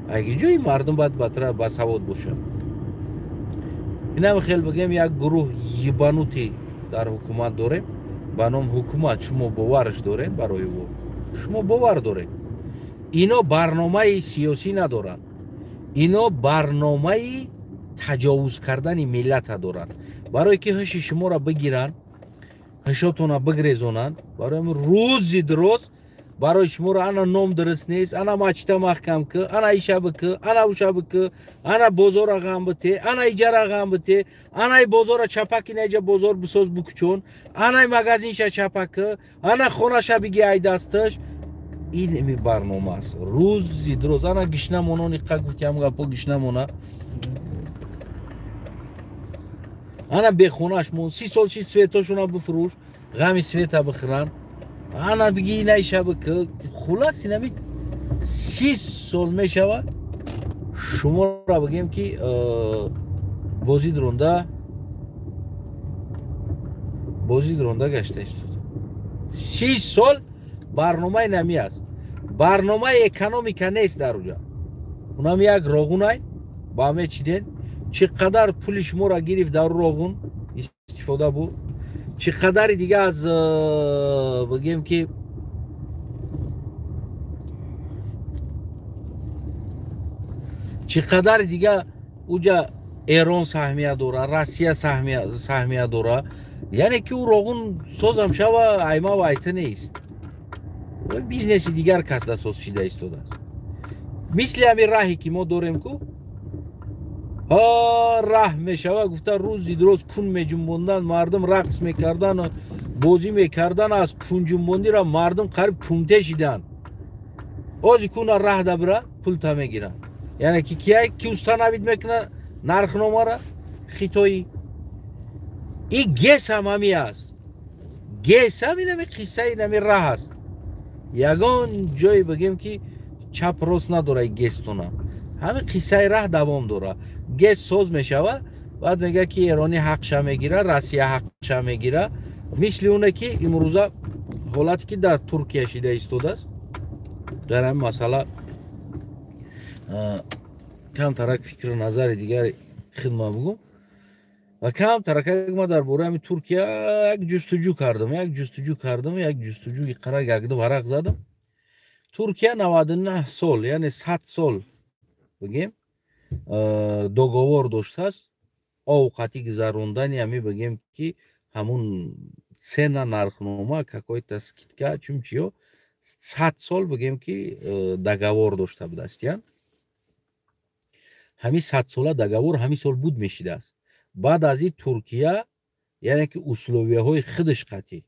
اگه جای مردم باید بطره بسواد باشه. اینم خیلی بگم یک گروه یبانوتی در حکومت داریم به نام حکومت. شما باورش دارین؟ برای او شما باور دارین. اینا برنامه سیاسی ندارن، اینا برنامه تجاوز کردن ملت دارن. برای که هش شما را بگیرن، هشاتون را بگریزونن، برای روزی دروز برای شما را انا نام درست نیست، انا ماچتا محکم که، انا ایشا بکه، انا اوشا بکه، انا بازار غم بته، انا ایجار غم بته، انا بازار چپاکی نیجا بازار بساز بکچون، انا مغازین شا چپاکه، انا خونه شا بگی ای دستش. این می برنامه است. روزی دروز انا گشنه مونو نیقا گفتی هم گپا گشنه مونه، انا به خونهش مون 30 سال شید سویتاشون بفروش، غمی سویتا بخرن، انا بگی نیشه که خلاص اینمی 30 سال میشود. شما را بگیم که بازی درونده گشته است. 30 سال برنامه نمی است. برنامه اکونومیکا نیست در اونجا. اونم یک راغونای با همه چیدن چقدر پول شما را گرفت در راغون استفاده بود، چقدر دیگه از بگیم که چقدر دیگه اونجا ایران سهمیه داره، روسیه سهمیه داره، یعنی که او روغن سازم شوه ایما وایته نیست و بیزنسی دیگر کس دست شیده ایستاده است. مثل همین راهی که ما داریم که ها راه میشوه گفته روزی درست کون میجنبوندن مردم رقص میکردن و بازی میکردن از کون جنبوندی را مردم قریب کونته شیدن اوزی کون راه دبره پول تا میگیرن یعنی که کی استا نوید میکنه نرخ نامه را خیتویی این گس هم همی است گس هم این همی قصه این همی راه است یگان جایی بگیم که چپ راست نداره گستونه همه قصه راه دوام داره گست ساز میشوه بعد میگه که ایرانی حقش میگیره روسیه حقش میگیره مثل اونه که امروزه حالتی که در ترکیه شده ایستاده است در این مسئله کم ترک فکر و نظر دیگر خدمت بگم و کم ترک ما در باره همین ترکیه یک جستجو کردم یک جستجوی قرار گرده ورق زدم ترکیه 99 سال یعنی 100 سال بگیم договор доштааст овқати гузарондани ами бигем ки ҳамун цена нархнома какой-то скидка чун чиё 100 сол бигем ки договор дошта будастиян ҳами 100 сола договор ҳами сол буд мешидааст баъд аз ин туркия яъне ки условияҳои худаш қатӣ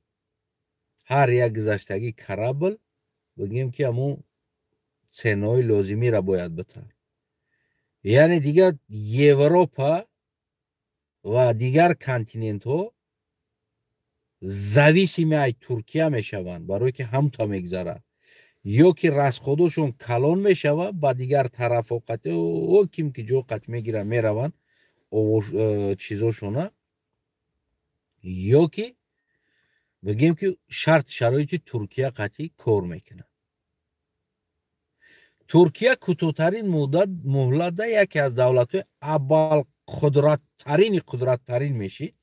ҳар як гузаштагӣ карабл бигем ки ҳамун ценаҳои лозимиро бояд битар یعنی دیگر یوروپا و دیگر کانتیننت ها зависими ай ترکیه میشوند برای که هم تا میگذره یا که رسخودشون کلان میشوه با دیگر طرف اوقات او کیم که جو قط میگیره میروند چیزاشونه یا که بگیم که شرایط ترکیه قطعی کار میکنه ترکیه کوتاه‌ترین مهلت یکی از دولت‌های اول قدرت‌ترین میشید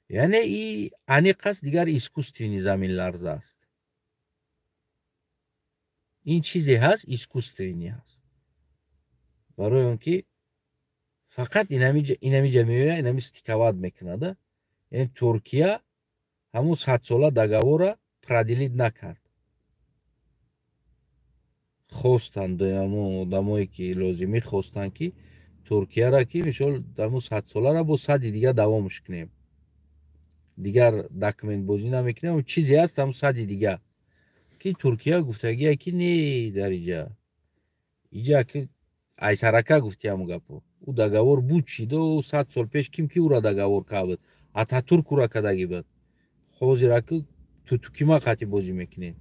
یعنی این انیقاس دیگر ایسکوستینی زمین لرزه است این چیزی هست ایسکوستینی هست برای اون که فقط اینمی جمعیه اینمی استیکواد میکنه یعنی ترکیه همون 100 ساله договора продлить نکرد خواستند آدمایی که لازمی خواستند که ترکیه را که مثال دمو 100 ساله را با 100 دیگه دوامش کنیم دیگر داکمنت بازی نمیکنیم و چیزی هست هم 100 دیگه که ترکیه گفتگیه که نه در اینجا که айсарака гуфтиам гапо ӯ договор буд шида 100 сол пеш ким ки ӯра договор кард ататурк ӯра кардаги буд ҳозира ки тутукима қати бозӣ мекунед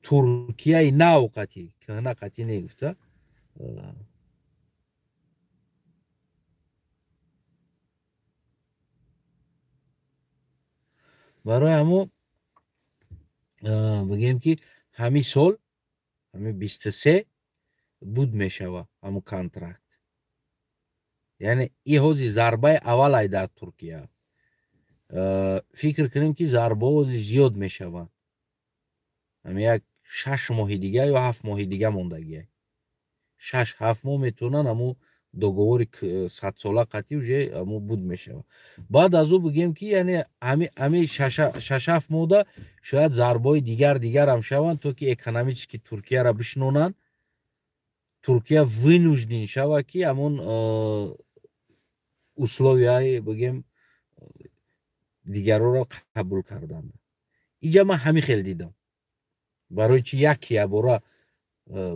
туркияи нав қати кӯҳна қати негуфта барои ҳамо бигем ки ҳамин сол ҳамин 23 буд мешава ҳамун контракт яъне и ҳози зарбаи аввал ай дар туркия фикр кунем ки зарбаҳо зиёд мешаванд ҳамин як 6 моҳи дига ё 7 моҳи дига мондагия 6-7 моҳ метавонанд ҳамун договори 100 сола қатъи уже ҳамун буд мешава баъд аз ӯ бигем ки яъне ҳамин 6-7 моҳда шояд зарбаҳои дигар ҳам шаванд то ки экономически туркияро бишнонанд туркия вынужден шава ки ҳамун условияи бигем дигароро қабул карданд инҷа ман ҳамин хел дидам барои чи яки ябора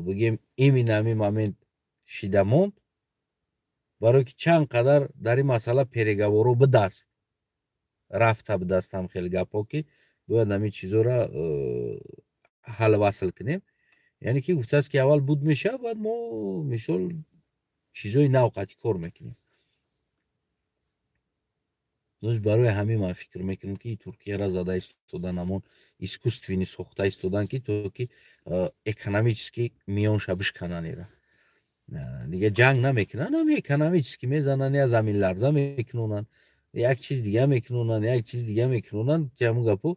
бигем имин ҳамин момент шида монд барои ки чанд қадар дар ин масъала переговоро бидаст рафта бидаст ҳам хел гапҳо ки бояд ҳамин чизоро ҳал васл кунем яъне ки гуфтааст ки аввал буд мешавад баъд мо мисол чизои нав қати кор мекунем барои ҳамин ман фикр мекунам ки туркияро зада истодан ҳамон искусствени сохта истодан ки то ки экономически миёнша бишкананд ира دیگه جنگ نمیکنن هم اکونومیکی میزنن یا زمین لرزه میکنن یک چیز دیگه میکنن که همون گپو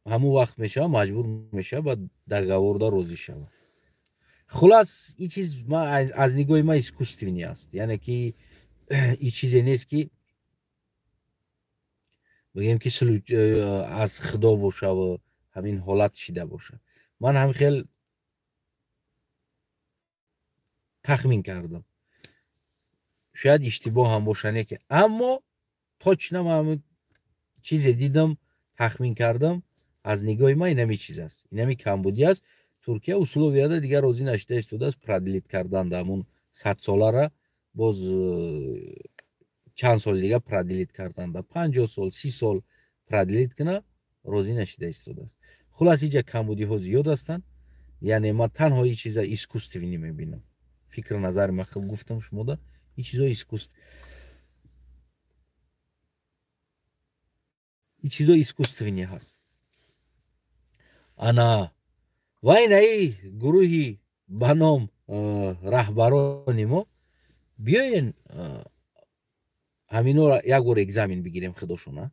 همون وقت میشه مجبور میشه با договорда розӣ шавад خلاص این چیز ما از نگاه ما اسکوستوینی است، یعنی که این چیزی نیست که بگیم که از خدا باشه و همین حالت شده باشه. من هم خیلی تخمین کردم، شاید اشتباه هم باشه که، اما تا چنم همین چیز دیدم تخمین کردم از نگاه ما اینمی چیز است، اینمی کمبودی است. ترکیه اصولویادا دیگر روزی نشده استوده است پردلیت کردن همون 100 ساله را باز چند سال دیگه پردلیت کردن، 50 سال 30 سال پردلیت کنه روزی نشده استوده است. خلاص اینجا کمبودی ها زیاد هستند، یعنی ما تنها این چیزا اسکوستوینی میبینم. فکر نظر من خب گفتم شما دا این چیزا اسکوستوینی هست. انا و این گروهی به نام رهبران ما بیاین همینو را یک بار اگزامین بگیریم خودشون،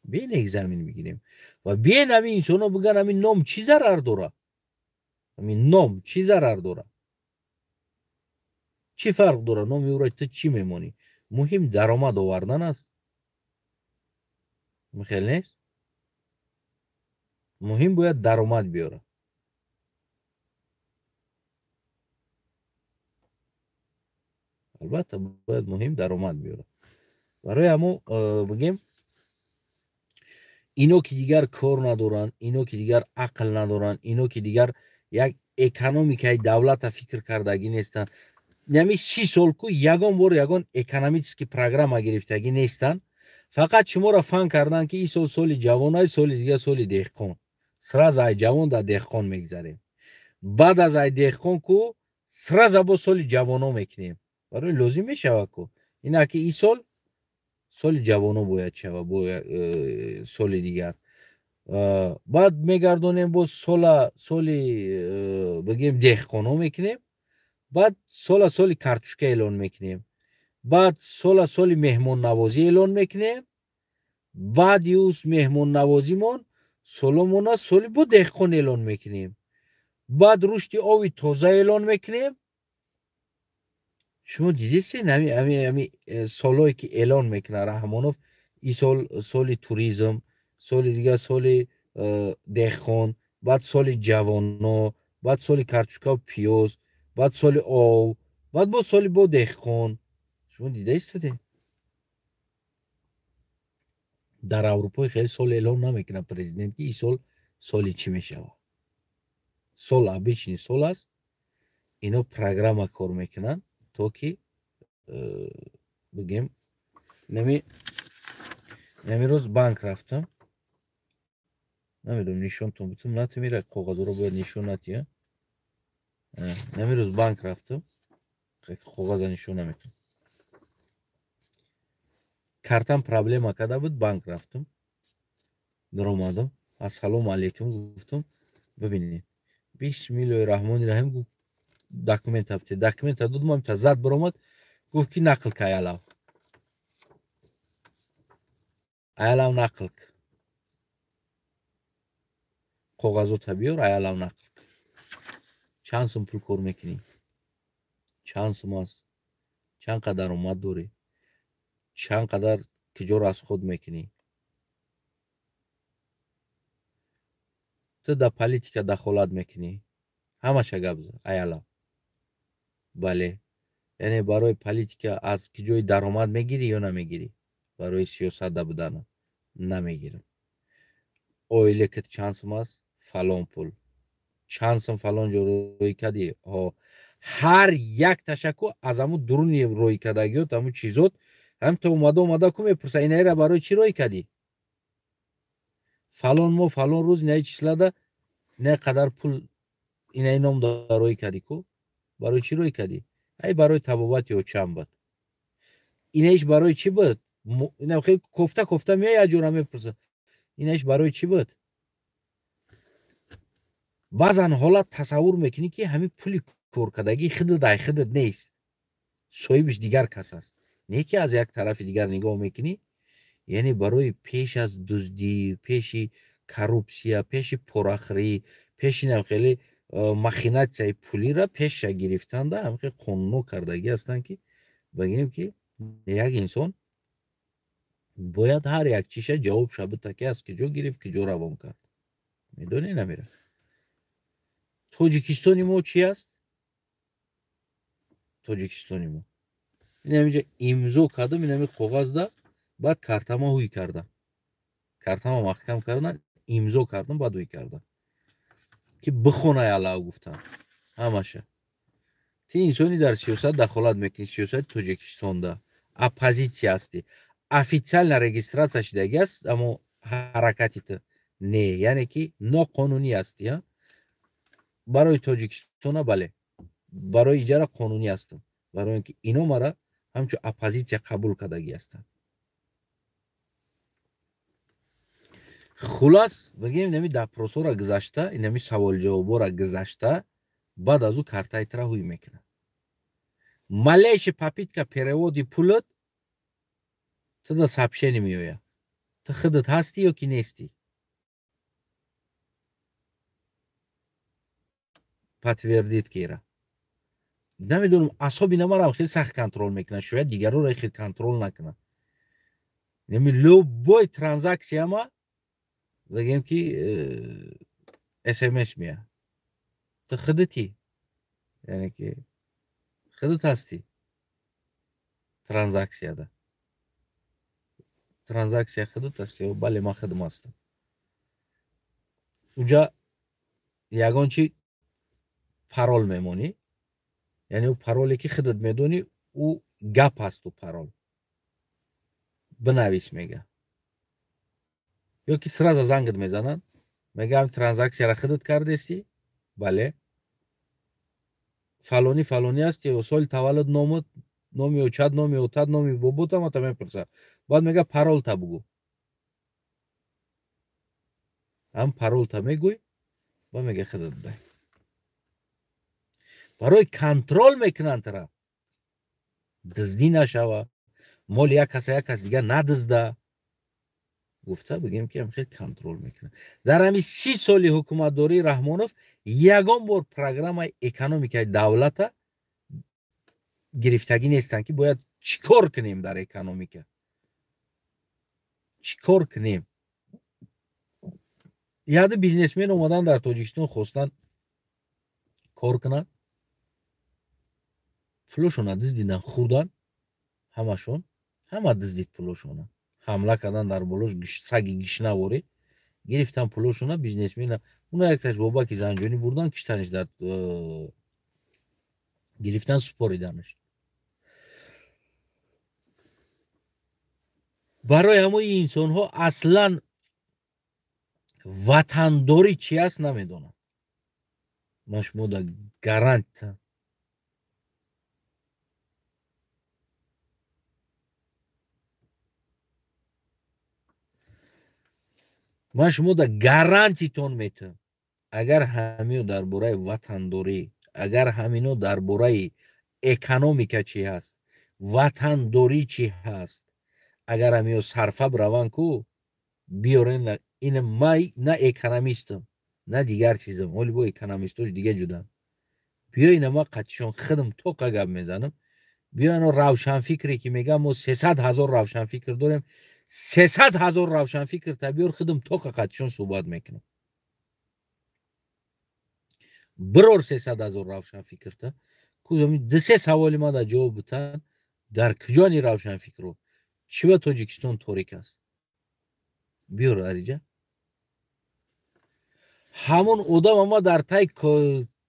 بیاین اگزامین بگیریم و بیاین همین انسان ها بگن همین نام چی ضرر داره، همین نام چی ضرر داره، چی فرق داره، نام او را تو چی میمونی؟ مهم درآمد آوردن است، خیلی نیست، مهم باید درآمد بیاره. البته باید مهم درآمد بیاره. برای همو بگیم اینو که دیگر کار ندارن، اینو که دیگر عقل ندارن، اینو که دیگر یک اکونومیکای دولت فکر کردگی نیستن. یعنی 30 سال کو یگان بار یگان اکونومیکس پروگرام گرفتگی نیستن، فقط شما را فهم کردن که این سال جوانای، سال دیگه سال دهقان، سر زای جوان در دهقان میگذاریم، بعد از ای دهقان کو سر زبا سال جوانا میکنیم. برای لازم میشه کو اینا که این سال جوانا باید شوه، باید سال دیگر بعد میگردونیم با سال بگیم دهقانا میکنیم، بعد سال کارتوشکا اعلان میکنیم، بعد سال مهمون نوازی اعلان میکنیم، بعد یوز مهمون نوازیمون سالمون سال با دهقان اعلان میکنیم، بعد رشد آوی تازه اعلان میکنیم. شما دیدیستین همی سالایی که اعلان میکنه رحمانوف، این سال توریزم، سال دیگه سال دهقان، بعد سال جوانا، بعد سال کارتوشکا و پیاز، بعد سال آو، بعد با سال با دهقان. شما دیده ایستده در اروپا خیلی سال اعلان نمیکنه پرزیدنت که این سال چی میشه. سال ابیچنی سال است، اینا پروگرام کار میکنن تا که بگیم نمی روز بانک رفتم، نمیدونم نشون تون بتونم نتمیره کاغذ رو باید نشون نتیه، نمی روز بانک رفتم کاغذ نشون نمیتونم، کارتم پرابلم کرده بود، بانک رفتم در اومدم السلام علیکم گفتم ببینید بسم الله الرحمن الرحیم گفت داکومنت دادم هم تا زد برآمد گفت که نقل که ایالاو نقل کاغذات بیار ایالاو نقل چند سم پول کار میکنی، چند سم است، چند قدر اومد دوری، چند قدر تجار از خود میکنی، تو در پالیتیکا دخالت میکنی، همه شگفت ایالاو. بله یعنی برای پالیتیکا از کجای درآمد میگیری یا نمیگیری؟ برای سیاست بودن نمیگیرم. اویله که چند سم است فلان پول، چند سم فلان جا روی کردی، هر یک تشکر از همون درونی روی کردگیات همون چیزات هم تو اومده که میپرسه اینه را برای چی روی کردی؟ فلان ما فلان روز نه چیزلا ده نه قدر پول اینه نام داره روی کردی کو برای چی روی کردی؟ ای برای تبابت یا چند بود؟ اینهش برای چی بود؟ اینه خیلی کفته میای اجورا میپرسه اینهش برای چی بود؟ بعضن حالت تصور میکنی که همین پولی کار کردگی خودت نیست، صاحبش دیگر کس است، نه که از یک طرف دیگر نگاه میکنی، یعنی برای پیش از دزدی، پیش کروپسیا، پیش پراخری، پیش خیلی махинатсияи пулиро пеша гирифтанда ҳамихе қонунҳо кардагӣ ҳастанд ки багӯем ки як инсон бояд ҳар як чиша ҷавобша бита ки аз киҷо гирифт киҷо равон кард. Медонӣ намира тоҷикистони мо чӣ аст? Тоҷикистони мо инамиҷа имзо кардам инами коғазда баъд картама ҳуй кардам, картама маҳкам кардан имзо кардам баъд ҳуй кардам ки бихонай алав гуфтам ҳамаша. Ти инсони дар сиёсат дахолат мекунӣ, сиёсати Тоҷикистонда оппозитсия ҳастӣ, официально регистратсия шудагӣ аст, аммо ҳаракатите не, яъне ки ноқонунӣ ҳастӣ. Барои Тоҷикистона бале, барои иҷара қонунӣ ҳастам, барои ин ки ино мара ҳамчун оппозитсия қабул кардагӣ ҳастанд. Хулас бигем инами допросора гузашта, инами саволҷавобора гузашта, баъд аз ӯ картаи тра ҳуй мекунад. Малейши попитка переводи пулат туда сообщение меояд. Ты худат ҳастӣ ё ки нестӣ? Подтвердит кира. Намедонам асоби намарам хеле сахт контрол мекунад, шояд дигароро хеле контрол накунад. Инами любой транзаксияма бигем ки смс меяд. Ты худатӣ? Яъне ки худат ҳастӣ транзаксияда? Транзаксия худат ҳастӣ? Бале, ман худам ҳастам. Уҷа ягон чи парол мемонӣ, яъне ӯ пароле ки худат медонӣ, ӯ гап аст ӯ парол. Бинавис мега. Ё ки сразу зангат мезананд, мегӯям транзаксияро худат кардестӣ? Бале. Фалонӣ фалонӣ ҳасти, соли таваллуд номат, номи очад, номи отад, номи боботам ата мепурсад. Баъд мега паролта бугӯ. Ҳам паролта мегӯй, баъд мега худат дай. Барои контрол мекунанд тара. Дуздӣ нашава, моли як каса дигар надузда. Гуфта бигем ки ҳам хеле контрол мекунад. Дар ҳамин 30 соли ҳукуматдории Раҳмонов ягон бор программаи экономикаи давлата гирифтагӣ нестанд ки бояд чӣ кор кунем дар экономика. Чӣ кор кунем? Яъда бизнесмен омадан дар Тоҷикистон хостанд кор кунанд. Пулошона дуздидан хӯрдан, ҳамашон, ҳама дуздид пулошона. Ҳамла кардан дар болош саги гишнаворӣ, гирифтан пулошона бизнесмена. Уна якташ бобаки Занҷонӣ бурдан киштаниш дар гирифтан супориданаш. Барои ҳамои инсонҳо аслан ватандорӣ чӣ аст намедонанд. Ман шумо да гарант ман шумо да гарантитон метавам, агар ҳамино дар бораи ватандорӣ, агар ҳамино дар бораи экономика чӣ ҳаст, ватандорӣ чӣ ҳаст, агар ҳамино сарфаб раванд ку биёрен. Ина май на экономистам, на дигар чизам, оли бо экономистош дига ҷудам. Биёин ама қатишон худам тоқа гап мезанам. Биёин равшанфикре ки мегам мо 300 000 равшанфикр дорем, 300 000 равшанфикр табиёр худам тоқа қатишон суҳбат мекунам. Бирор 300 000 равшанфикрта кузами 2-3 саволи ман да ҷавоб бутан. Дар куҷони равшанфикро чӣ ба Тоҷикистон торик аст? Биёр ариҷа. ҳамон одам ама дар таи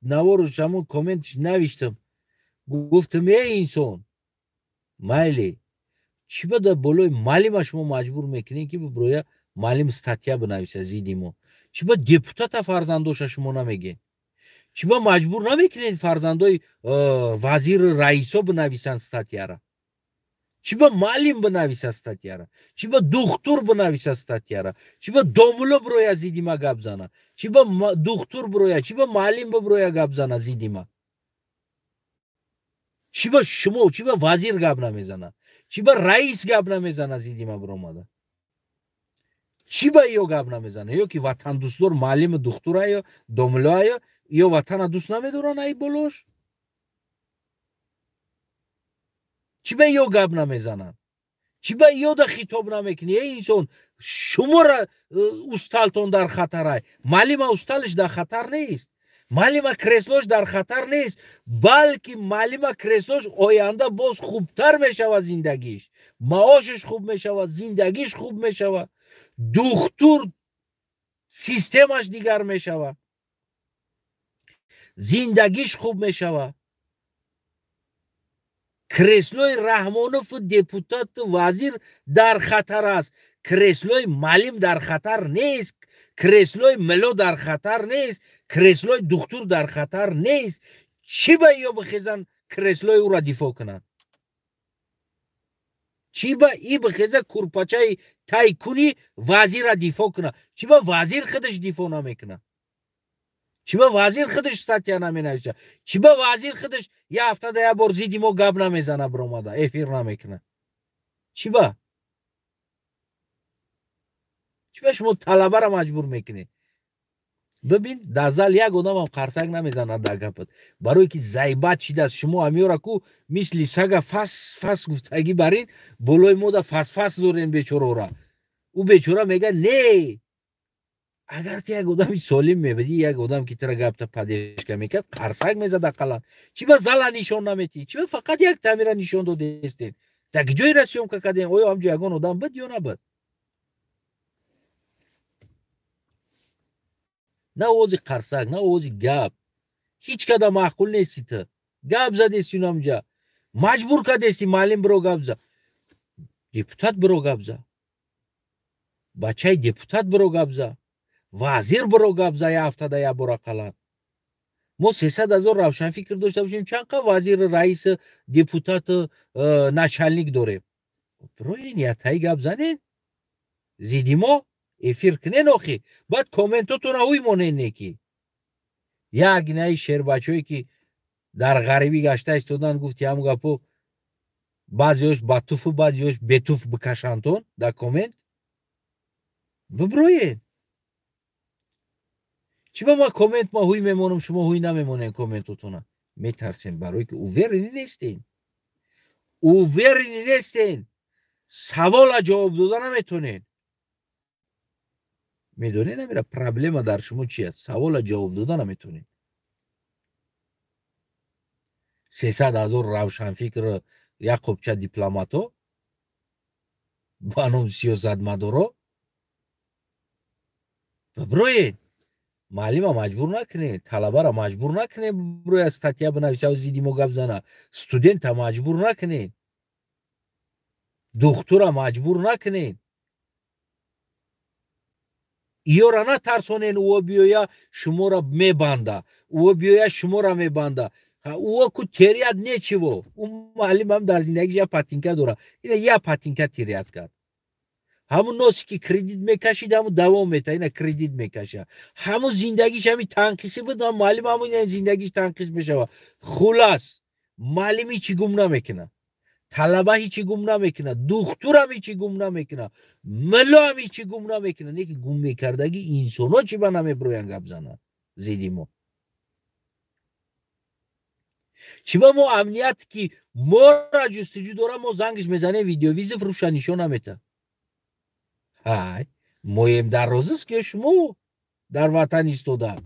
наворуш ҳамон комментш навиштам. Гуфтам эй инсон, майли чӣ ба дар болои маълима шумо маҷбур мекунед ки биброя маълим статья бинависа зидди мо? Чӣ ба депутата фарзандоша шумо намегед? Чӣ ба маҷбур намекунед фарзандои вазиру раисо бинависанд статьяра? Чӣ ба маълим бинависад статьяра? Чӣ ба духтур бинависад статьяра? Чӣ ба домула бироя зидди ма гап зана? Чӣ ба духтур бироя, чӣ ба маълим биброя гап зана зидди ма? Чӣ ба шумо, чӣ ба вазир гап намезана? Чӣ ба раис гап намезана зидди ма биромада? Чӣ ба ё гап намезана? Ё ки ватандӯстдор маълими духтура ё домула ё یا وطن دوست نمیدارن ای بلوش؟ چی به یا گپ نمیزنن؟ چی به یاد خطاب نمیکنی؟ ای انسان شما را استالتون در خطر ای. معلم استالش در خطر نیست. معلم کرسلوش در خطر نیست. بلکه معلم کرسلوش آینده باز خوبتر میشود زندگیش. معاشش خوب میشود. زندگیش خوب میشود. دکتر سیستمش دیگر میشود. زندگیش خوب میشود. کرسلوی رحمانوف دپوتات وزیر در خطر است. کرسلوی معلم در خطر نیست. کرسلوی ملو در خطر نیست. کرسلوی دکتر در خطر نیست. چی به یا بخیزن کرسلوی او را دفاع کنند؟ چی به ای بخیزه کرپاچه تایکونی وزیر را دفاع کنند؟ چی به وزیر خودش دفاع نمیکنه؟ چی به وزیر خودش ستیا نمینویسه؟ چی به وزیر خودش یه هفته ده یه بار زیدی ما گپ نمیزنه برامده افیر نمیکنه؟ چی به؟ چی به شما طلبه را مجبور میکنی؟ ببین در زل یک آدم هم قرسک نمیزنه در گپت برای که زیبت چیده است. شما همیورا کو مثل سگ فس گفتگی برین بلوی مودا فس دورین بیچوره را. او بیچوره میگه نه اگر تی یک آدم سالم میبدی یک آدم که تر گپ تا پدیشکه میکرد قرسک میزد اقلا. چی به زل نشان نمیتی؟ چی به فقط یک تعمیر نشان داده استین؟ در کجای رسیوم که کدین آیا همجا یگان آدم بد یا نبد؟ نه اوزی قرسک نه اوزی گپ هیچ کده معقول نیستی تو. گپ زدیستی نامجا مجبور کدیستی معلم برو گپ زد. دپوتات برو گپ زد. بچه دپوتات برو گپ زد. وزیر برو گپ زد یه هفته ده یه برو قلن. ما 300,000 روشن فکر داشته باشیم چند که وزیر رئیس دپوتات نچلنیک داره. برو این یه تایی گپ زنین زیدی ما افیر کنین آخی بعد کومنتاتون اوی مانین نیکی یک نه شیر بچه‌ای که در غریبی گشته استودن گفتی همو گپو بعضیش با توف و بعضیش به توف بکشانتون در کومنت ببروین. چی با ما کومنت ما هوی میمونم شما هوی نمیمونین کومنتاتون میترسین برای که اوورینی نیستین. اوورینی نیستین. سوال جواب دادن نمیتونین. میدونین نمیره پرابلم در شما چیه؟ سوال جواب دادن نمیتونین. 300,000 روشنفکر یک قبچه دیپلماتو با نام سیاستمدارا ببروین. معلم مجبور نکنه. طلبه را مجبور نکنه بروی استاتیا بنویسه و زیدی ما گپ زنه. استودنت مجبور نکنین. دکتر مجبور نکنین. ایو را نترسونین او بیایا شما را میبنده. او بیایا شما را میبنده. او کو تریاد نیچی و اون معلم هم در زندگیش یه پاتینکه داره. اینه یه پاتینکه تریاد کرد. همون ناسی که کردیت میکشید همون دوام میته. اینه کردیت میکشه. همون زندگیش همی تنقیسی بود. معلم همون زندگیش تنقیس میشه. خلاص معلم هیچی گم نمیکنه. طلبه هیچی گم نمیکنه. دکتر هم هیچی گم نمیکنه. ملا هم هیچی گم نمیکنه. نه که گم میکردگی انسان ها چی به نمیبروین گپ زنن. زیدی ما چی با ما امنیت که ما را جستجو داره ما زنگش میزنه ویدیو ویزه فروش نشون نمیده. های مهم در روزست که شما در وطن ایستاده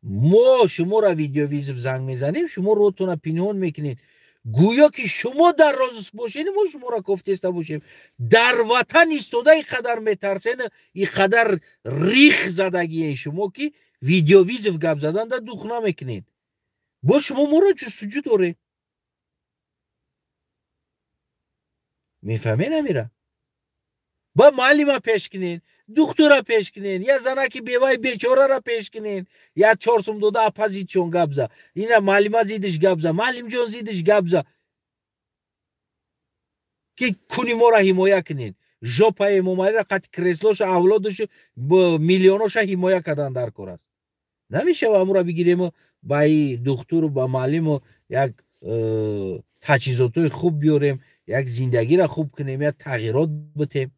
ما شما را ویدیو ویزه زنگ میزنیم شما روتون پینون میکنین گویا که شما در روزست باشین ما شما را کفتسته باشیم. در وطن ایستاده ای قدر میترسین ای قدر ریخ زدگی این شما که ویدیو ویزه گپ زدن در دوخ نمیکنین. با شما ما را جستجو داره. میفهمین نمیره با معلم پیش کنین دکتر را پیش کنین یا زنکی بیوای بیچاره را پیش کنین یا 400 دوده اپازیت چون گپ زد. اینا معلم زیدش گپ زد. معلم جون زیدش گپ زد که کنی ما را حمایت کنین. ژوپای مومایی را قط کرسلوش اولادش با میلیوناش حمایت کردن در کار است. نمیشه و امو را بگیریم با دکتر و با معلم و یک تجهیزات خوب بیاریم یک زندگی را خوب کنیم یا تغییرات بتیم.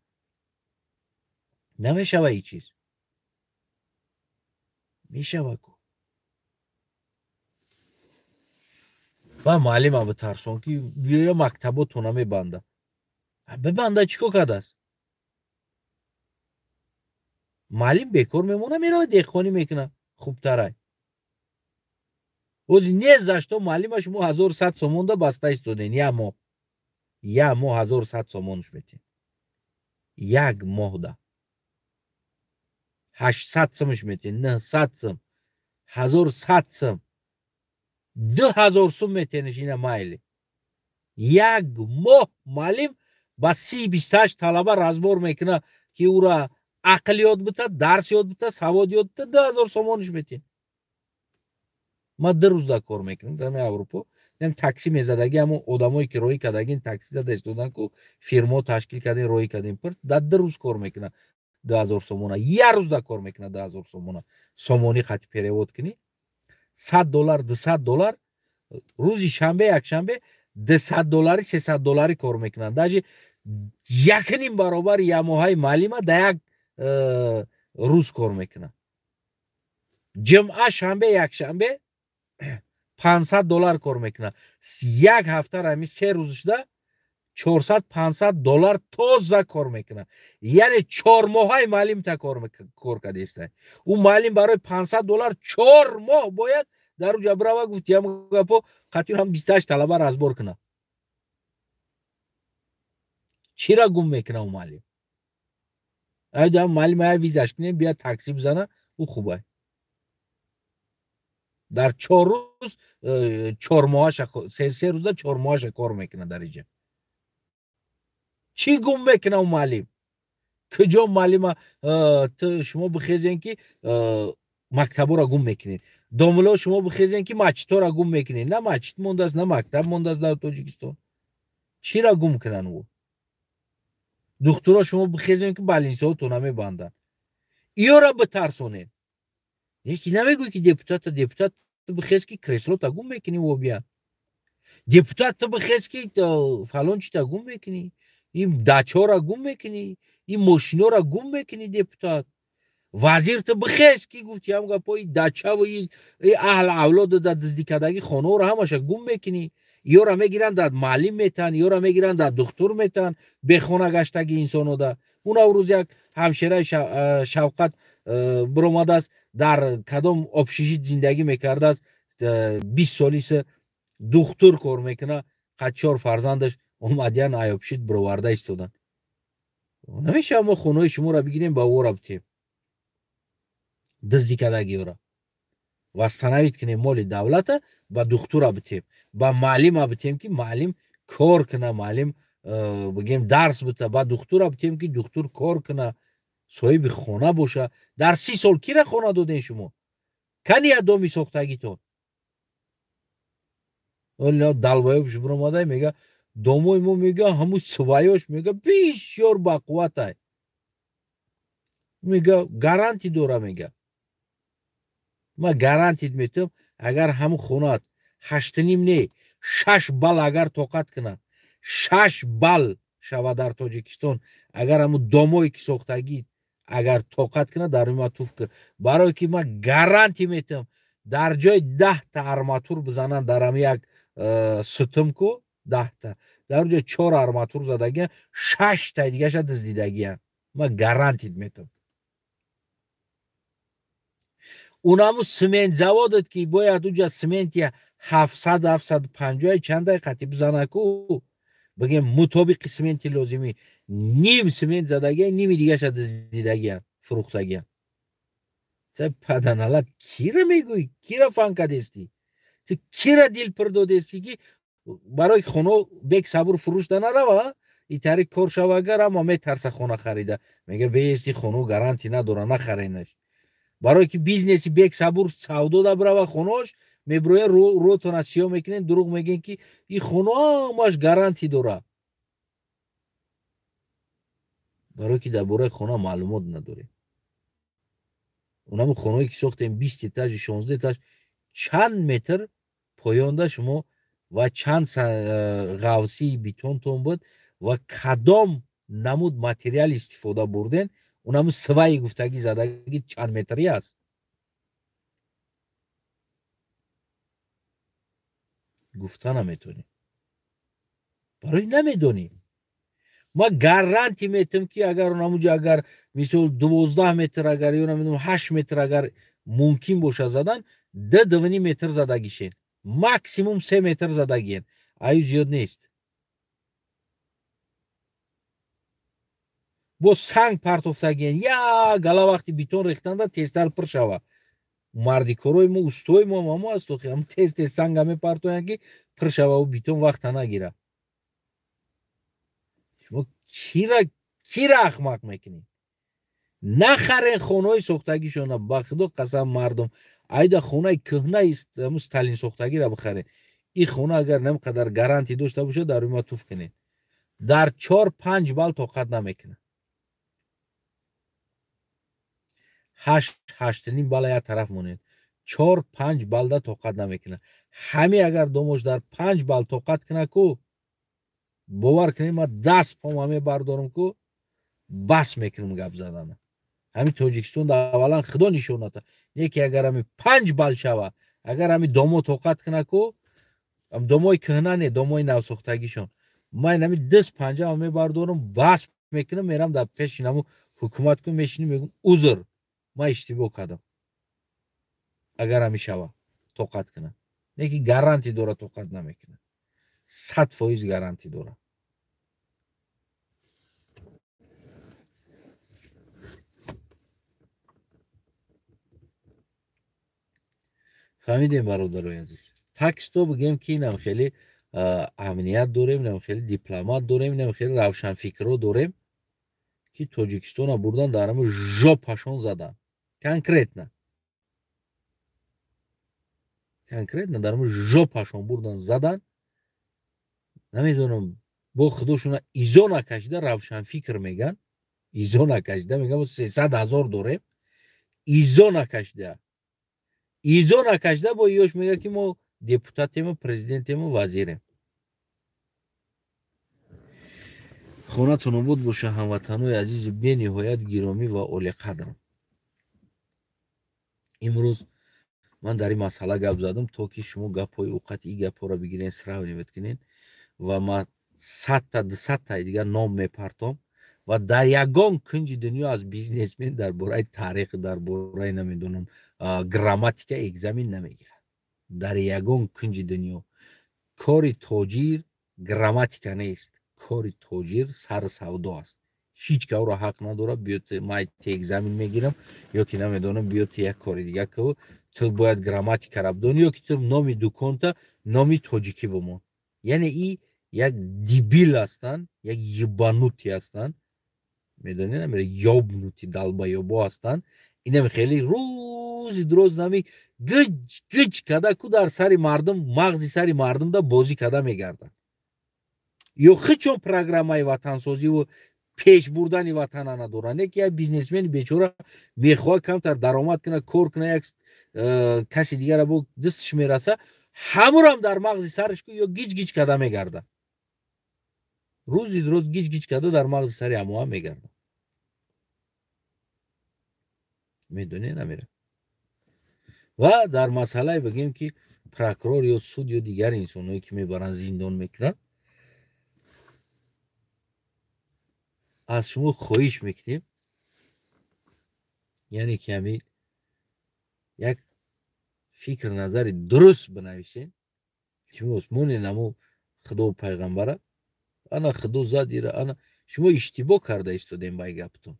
نمیشه و هیچ چیز. мешава ку ва маълима битарсон ки биёя мактаботона мебанда бибанда чӣ кор кардааст маълим бекор мемона меравад деҳқонӣ мекунад хубтарай ози не за что маълима шумо 1100 сомонда баста истоден як моҳ 1100 сомонш метин як моҳда 800 сомш метин 900 сом 1100 сом 2000 сом метениш ина майли як моҳ маълим ба 30-28 талаба разбор мекунад ки ура ақл ёд бита дарс ёд бита савод ёд бита 2000 сомонш метин ма 2 рӯз да кор мекунам дар Аврупо такси мезадаги ҳамон одамое ки роҳӣ кардагин такси зада истодан ку фирмо ташкил кардин роҳӣ кардин пирт дар 2 рӯз кор мекунад 2000 сомона як рӯз да кор мекунад 2000 сомона сомонӣ хати перевод кунӣ $100 $200 рӯзи шанбе якшанбе $200 $300 кор мекунад даже якним баробари як моҳаи маълима да як рӯз кор мекунад ҷумъа шанбе якшанбе $500 кор мекунад як ҳафта рамӣ 3 рӯзишда $400-500 тоза кор мекунад яъне 4 моҳаи маълим та кор кардеста ӯ маълим барои $500 4 моҳ бояд дар уҷа бирава гуфт ям гапо қатъи ҳам 28 талаба разбор кунад чира гум мекунад ӯ маълим айда маълим ая визаш кинем бия такси бизана ӯ хубай дар 4 рӯз 4 моҳаша 3 рӯзда 4 моҳаша кор мекунад дар иҷа чӣ гум мекунад ӯ маълим куҷо маълима шумо бихезен ки мактабора гум мекунед домуло шумо бихезен ки масҷидҳоро гум мекунед на масҷид мондааст на мактаб мондааст дар Тоҷикистон чира гум кунанд ӯ духтуро шумо бихезен ки балинсаотона мебанданд иёра битарсонед яки намегӯй ки депутат бихез ки креслота гум мекунӣ во бия депутат бихез ки фалончита гум мекунӣ ин дачаҳора гум мекунӣ ин мошинора гум мекунӣ депутат вазирта бихез ки гуфти ҳам гапои дачаву аҳл авлоду да диздикадаги хонаҳоро ҳамаша гум мекунӣ иёра мегиранд дад маълим метан иёра мегиранд дад духтур метан бехона гаштаги инсонода уна рӯз як ҳамшераи шавқат биромадааст дар кадом обшижит зиндагӣ мекардааст 20 солиса духтур кор мекунад қад 4 фарзандаш омадиян айобшит бироварда истодан намешавад мо хонаҳои шуморо бигирем ба вора битем диздикадагиёра вастанавид кунем моли давлата ба духтура битем ба маълима битем ки маълим кор куна маълим бигем дарс бита ба духтура битем ки духтур кор куна соҳиби хона боша дар 30 сол кира хона доден шумо кани адоми сохтагитон далбаёбш биромадай мега домои мо мега ҳамун суваёш мега бисёр бақувватай мега гаранти дора мега ма гарантит метам агар ҳамун хонаат 8 не 6 бал агар тоқат кунад 6 бал шава дар Тоҷикистон агар ҳамун домое ки сохтагӣ агар тоқат кунад дар матуфка барое ки ма гаранти метам дар ҷои 10 та арматур бизананд дар ҳам як сутумку 10 та дар ҷои 4 арматур задагиан 6 та дигаша диздидагиан ма гарантит метам унаму симент заводат ки бояд уҷа сименти 700-750 чандай қати бизанаку бигем мутобиқи сименти лозимӣ ним симент задагиан ними дигаша диздидагиан фурӯхтагиан паданалат кира мегӯй кира фанкадестӣ ту кира дилпир додестӣ ки барои хоно бек сабур фурӯшда нарава итари кор шавагар ама метарса хона харида мега беисти хоно гаранти надора нахаренаш барое ки бизнеси бек сабур савдо да бирава хонош меброя рӯтона сиё мекунен дурӯғ мегӯен ки и хоно ҳамаш гаранти дора барое ки дар бораи хона маълумот надорем онамо хонаое ки сохтем 20 этажи 16 этаж чанд метр поёнда шумо ва чанд ғавсии бетонтон буд ва кадом намуд материал истифода бурден онамо сваи гуфтагӣ задаги чанд метрӣ аст گفتن نمیتونی. برای نمیدونی. ما گارانتی میتم که اگر اونموجا اگر مثل 12 متر اگر یا نمیدونم 8 متر اگر ممکن باشه زدن 2 متر زدگیشین. ماکسیموم 3 متر زدگین. آیا زیاد نیست. با سنگ پرتوفتگین یا گلا وقتی بیتون ریختن دا تستر پر شوه. مردی کروی ما استوی ما است تو هم تست سنگ همه پرتوین که پر شوه و بیتون وقت نگیره. شما کی را احمق میکنی؟ نخرین خونه سوختگیشونه. بخدا قسم مردم ایده خونه کهنه است استالین سوختگی را بخرین. این خونه اگر نمیقدر گارانتی داشته باشه در ما توف کنین. در 4-5 بال طاقت نمیکنه. 8-8.5 بال یک طرف مونین. 4-5 بال دا طاقت نمیکنه. همه اگر دومش در 5 بال طاقت کنه کو باور کنیم ما دست پام همه بردارم کو بس میکنم گپ زدن. همین تاجیکستان دا اولا خدا نشوناته. یکی اگر همین 5 بال شوه اگر همین دومو طاقت کنه کو دومای کهنه نه دومای نو سوختگیشون من همین دست پنجه همه بردارم بس میکنم میرم در پیش اینمو حکومت کو میشینم میگم عذر ما اشتباه کردم. اگر همین شوه طاقت کنه نه که گارانتی داره طاقت نمیکنه. 100% گارانتی داره. فهمیدیم برادرای عزیز. تکستو بگیم که اینم خیلی امنیت داریم، اینم خیلی دیپلمات داریم، اینم خیلی روشنفکرو داریم که تاجیکستان بردن در همه ژاپشون زدن. کنکریت نه در همه ژاپشون بردن زدن. نمیدونم با خودشون ایزو نکشیده روشنفکر میگن. ایزو نکشیده میگن 300,000 داریم. ایزو نکشیده با ایوش میگه که ما دیپوتاتیم پرزیدنتیم وزیریم. خونتون بود باشه هموطنوی عزیز بی نهایت گرامی و اولی قدرم. امروز من در این مسئله گپ زدم تا که شما گپای اوقات این گپا را بگیرین سراغ بکنین و ما 100 تا دیگه نام میپرتم و در یگان کنج دنیا از بیزنسمن در برای تاریخ در برای نمیدونم گراماتیک اگزامین نمیگیرن. در یگان کنج دنیا کاری تاجر گراماتیک نیست. کاری تاجر سر سودا است. هیچ که او را حق نداره بیاد ما اگزامین میگیرم یا که نمیدونم بیاد یک کاری دیگه که تو باید گراماتیک را بدونی یا که تو نامی دکان تا نامی تاجیکی بمون. یعنی این یک دیبیل هستن، یک یبانوتی هستن. میدونی نمیره یابنوتی دلبا یابا هستن. اینم خیلی روزی دروز نمی گج کده کو در سری مردم مغزی سری مردم دا بازی کده میگردن. یا خیچون پروگرامای وطن سازی و پیش بردن وطن ندارن. یکی یک بیزنسمن بیچاره میخواد کمتر درآمد کنه کار کنه یک کسی دیگر را با دستش میرسه همون هم در مغزی سرش کو یا گیج کده میگردن. روزی دروز گیج کده در مغزی سری همه میگردن. میدونی نمیره. و در مسئله بگیم که پروکرور یا سود یا دیگر انسانایی که میبرن زندان میکنن از شما خواهش میکنیم یعنی که همین یک فکر نظر درست بنویسین. شما اسمون نمو خدا و پیغمبره انا خدا زد ایره انا شما اشتباه کرده استودین بای گپتون.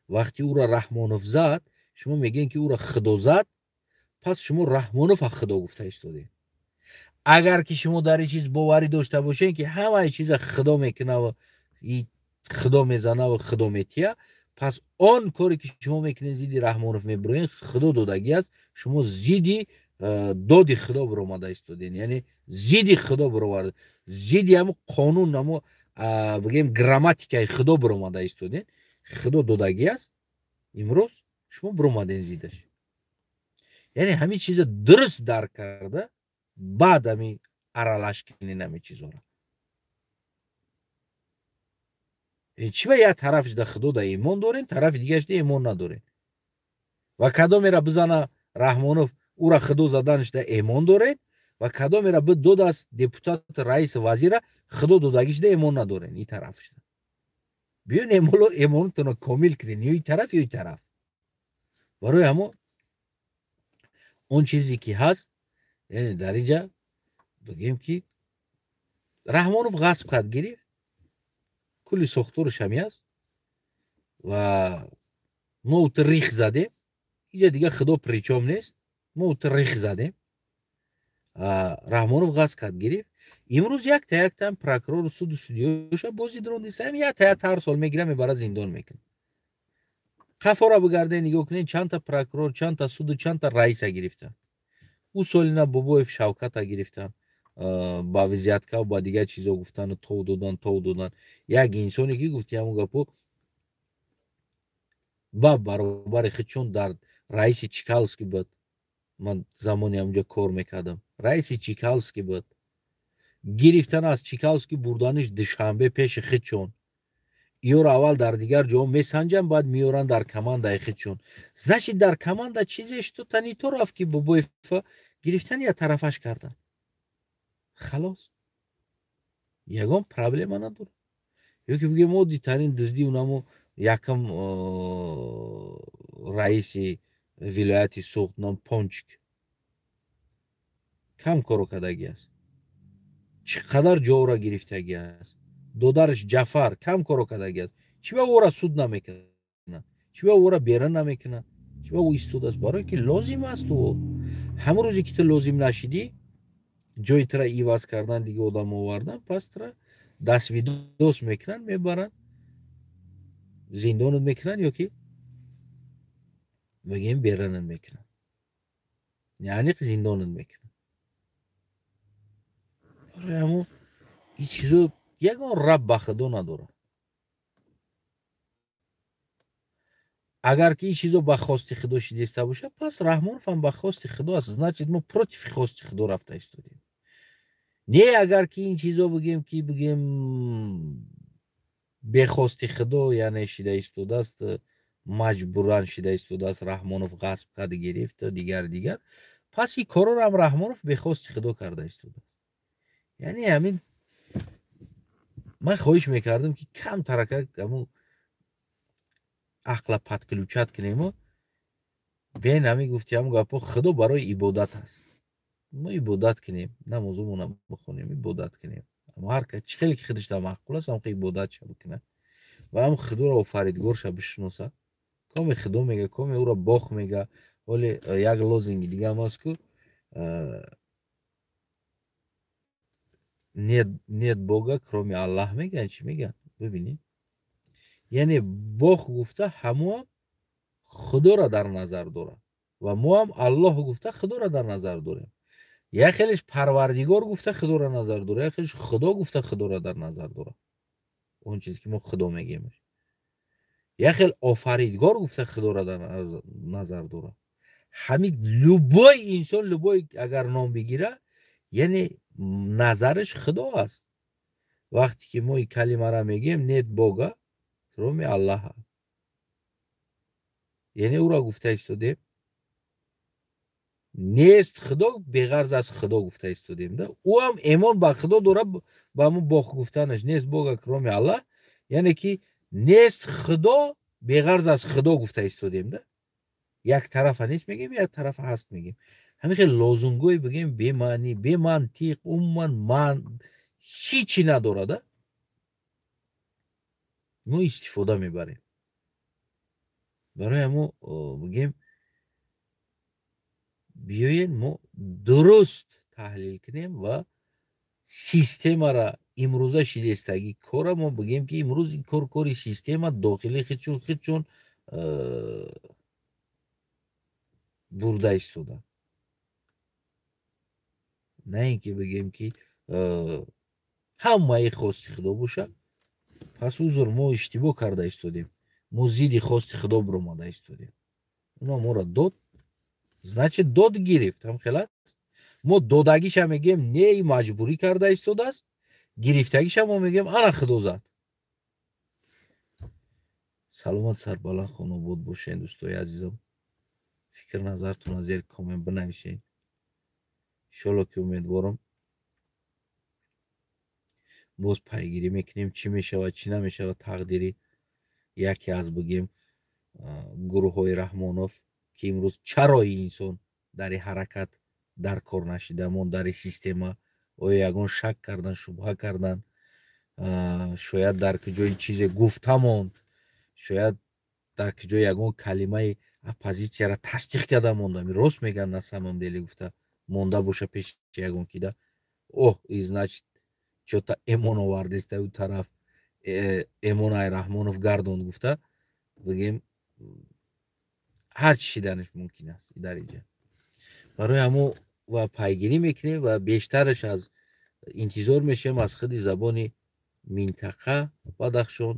وقتی او را رحمانوف زد شما میگین که او را خدا زد پس شما رحمانوف خدا گفته استودین. اگر که شما در این چیز باوری داشته باشین که همه چیز خدا میکنه و خدا میزنه و خدا میتیه پس آن کاری که شما میکنین زیدی رحمانوف میبروین خدا دادگی است. شما زیدی دادی خدا برآمده استودین. یعنی زیدی خدا برآورده زیدی همو قانون همو بگیم گراماتیکای خدا برآمده استودین. خدا دادگی است. امروز شما برآمدین زیدش. یعنی همین چیز درست درک کرده بعد همین ارالش کنین همین چیزا را. چی به یک طرفش در خدا در ایمان دارین طرف دیگهش در ایمان ندارین و کدام را بزنه رحمانوف او را خدا زدنش در ایمان دارین و کدام را به دو دست депутат رئیس وزیر خدا دودگیش ده ایمان ندارن این طرفش بیان ایمانتون رو کامل کنین یا این طرف یا این طرف برای همون اون چیزی که هست یعنی در اینجا بگیم که رحمانوف غصب کرد گرفت کلی ساختارش همی هست و ما اوت ریخ زدیم اینجا دیگه خدا پریچام نیست ما اوت ریخ زدیم رحمانوف غصب کرد گرفت امروز یک تا یک تایم پروکرور سود استودیوش بازی درون دیستم یک تا یک هر سال میگیره میبره زندان میکنه قفا را بگرده نگاه کنین چند تا پروکرور چند تا سود چند تا رئیس گرفتن او سالینا بابایف شوکت گرفتن با وضعیت و با دیگه چیزا گفتن تو دادن یک انسانی که گفتی همون گپو با برابر خودشون در رئیس چیکالسکی بود من زمانی همونجا کار میکردم رئیس چیکالسکی بود گرفتن از چیکالسکی بردانش دوشنبه پیش خودشون ایور اول در دیگر جا میسنجن بعد میورن در کمانده خودشون значит در کمانده چیزش تو تنی تو رفت که بابایف گرفتن یا طرفش کردن خلاص یگان پرابلم نداره یا که بگیم ما دیترین دزدی اونمو یکم رئیس ولایتی سوخت نام پونچک کم کارو کردگی است چقدر جا را گرفتگی است دودرش جعفر کم کارو کردگی است چی با او را سود نمیکنه چی با او را بیرون نمیکنه چی با او استود است برای که لازم است تو همون روزی که تو لازم نشیدی جای ترا ایواز کردن دیگه آدم آوردن پس ترا دست ویدوس میکنن میبرن زندانت میکنن یا که بگیم بیرونت میکنن یعنی زندانت میکنن برای همون این چیزو یکان رب به خدا نداره اگر که این چیزو به خواست خدا شیدسته باشه پس رحمانوف هم به خواست خدا است значит ما پروتیف خواست خدا رفته استودیم نه اگر که این چیزو بگیم که بگیم به خواست خدا یعنی شیده استوده است مجبوران شیده استوده است رحمانوف غصب کرده گرفت دیگر پس این کارو هم رحمانوف به خواست خدا کرده استوده یعنی همین من خواهش میکردم که کم ترکه همون عقل پتکلوچت کنیم و بین همی گفتی همون گپا خدا برای عبادت هست ما عبادت کنیم نمازمون بخونیم عبادت کنیم اما هر که خیلی که خودش در معقول است هم که عبادت شد بکنه و هم خدا را آفریدگار شد بشناسه کام خدا میگه کام او را باخ میگه ولی یک لازنگی دیگه هم هست که نیت باگه کرامی الله میگن چی میگن ببینید یعنی باخ گفته همه خدا را در نظر داره و ما هم الله گفته خدا را در نظر داریم یک خیلیش پروردگار گفته خدا را نظر داره یک خیلیش خدا گفته خدا را در نظر داره اون چیزی که ما خدا میگیم یک خیلی آفریدگار گفته خدا را در نظر داره همین لبای انسان لبای اگر نام بگیره یعنی نظرش خدا است وقتی که ما این کلمه را میگیم نیت باگا کرامی الله یعنی او را گفته استودیم نیست خدا بغرض از خدا گفته استودیم ده او هم ایمان به خدا داره با همون باخ گفتنش نیست باگا کرامی الله یعنی که نیست خدا بغرض از خدا گفته استودیم ده یک طرف نیست میگیم یک طرف هست میگیم همین خیلی لازمگوی بگیم بی معنی بی منطق من هیچی نداره ده ما استفاده میبریم برای همون بگیم بیاین ما درست تحلیل کنیم و سیستم را امروزه شیدستگی کار ما بگیم که امروز این کاری سیستم داخلی خودشون برده استودن نه اینکه بگیم که همه خواست خدا باشه پس اوزر ما اشتباه کرده استودیم ما زیدی خواست خدا برامده استودیم اونا ما را داد значит داد گرفت هم خلط ما دادگیش هم میگیم نه مجبوری کرده استوده است گرفتگیش هم میگیم انا خدا زد سلامت سربلند خانواد باشین دوستای عزیزم فکر نظرتون از زیر کامنت بنویسین انشالله که امیدوارم باز پیگیری میکنیم چی میشه و چی نمیشه و تقدیری یکی از بگیم گروه های رحمانوف که امروز چرا این انسان در حرکت در کار نشیده مون در سیستم آیا یگان شک کردن شبهه کردن شاید در کجای چیز گفته موند شاید در کجای یگان کلمه اپوزیسیا را تصدیق کرده مونده راست میگن на самом деле گفته مونده باشه پیش یگان کیده اوه این значит что-то эмон овардеста у тараф эмонай раҳмонов гардон гуфта бигем ҳар чӣ шиданаш мумкин аст дар инҷа барои ҳамо ва пайгирӣ мекунем ва бештараш аз интизор мешавем аз худи забони минтақа бадахшон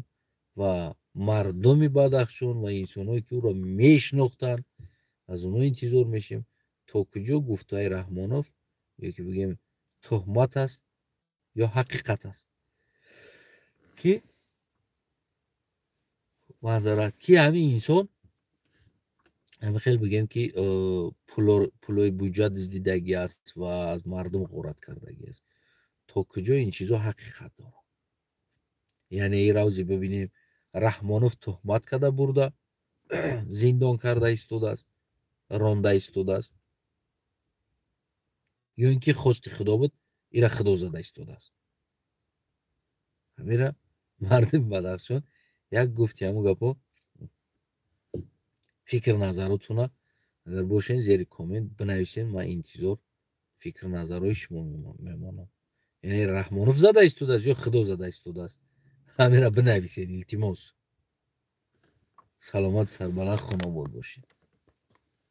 ва мардуми бадахшон ва инсонҳое ки ӯро мешинохтанд аз онҳо интизор мешавем то куҷо гуфтаи раҳмонов ё ки бигем тӯҳмат аст ё ҳақиқат аст ки мазарат ки ҳамин инсон хел бигем ки пулои буҷа диздидагӣ аст ва аз мардум ғорат кардагӣ аст то куҷо ин чизо ҳақиқат дорад яъне ин равзе бибинем раҳмонов тӯҳмат карда бурда зиндон карда истодааст ронда истодааст ё ин ки хости худо буд ира худо зада истодааст ҳамира мардуми бадахшон як гуфти ҳамун гапо фикр назаротуна агар бошен зери коммент бинависен ман интизор фикр назарҳои шумо мемонам яъне раҳмонов зада истодааст ё худо зада истодааст ҳамира бинависен илтимос саломат сарбаланд хунобод бошед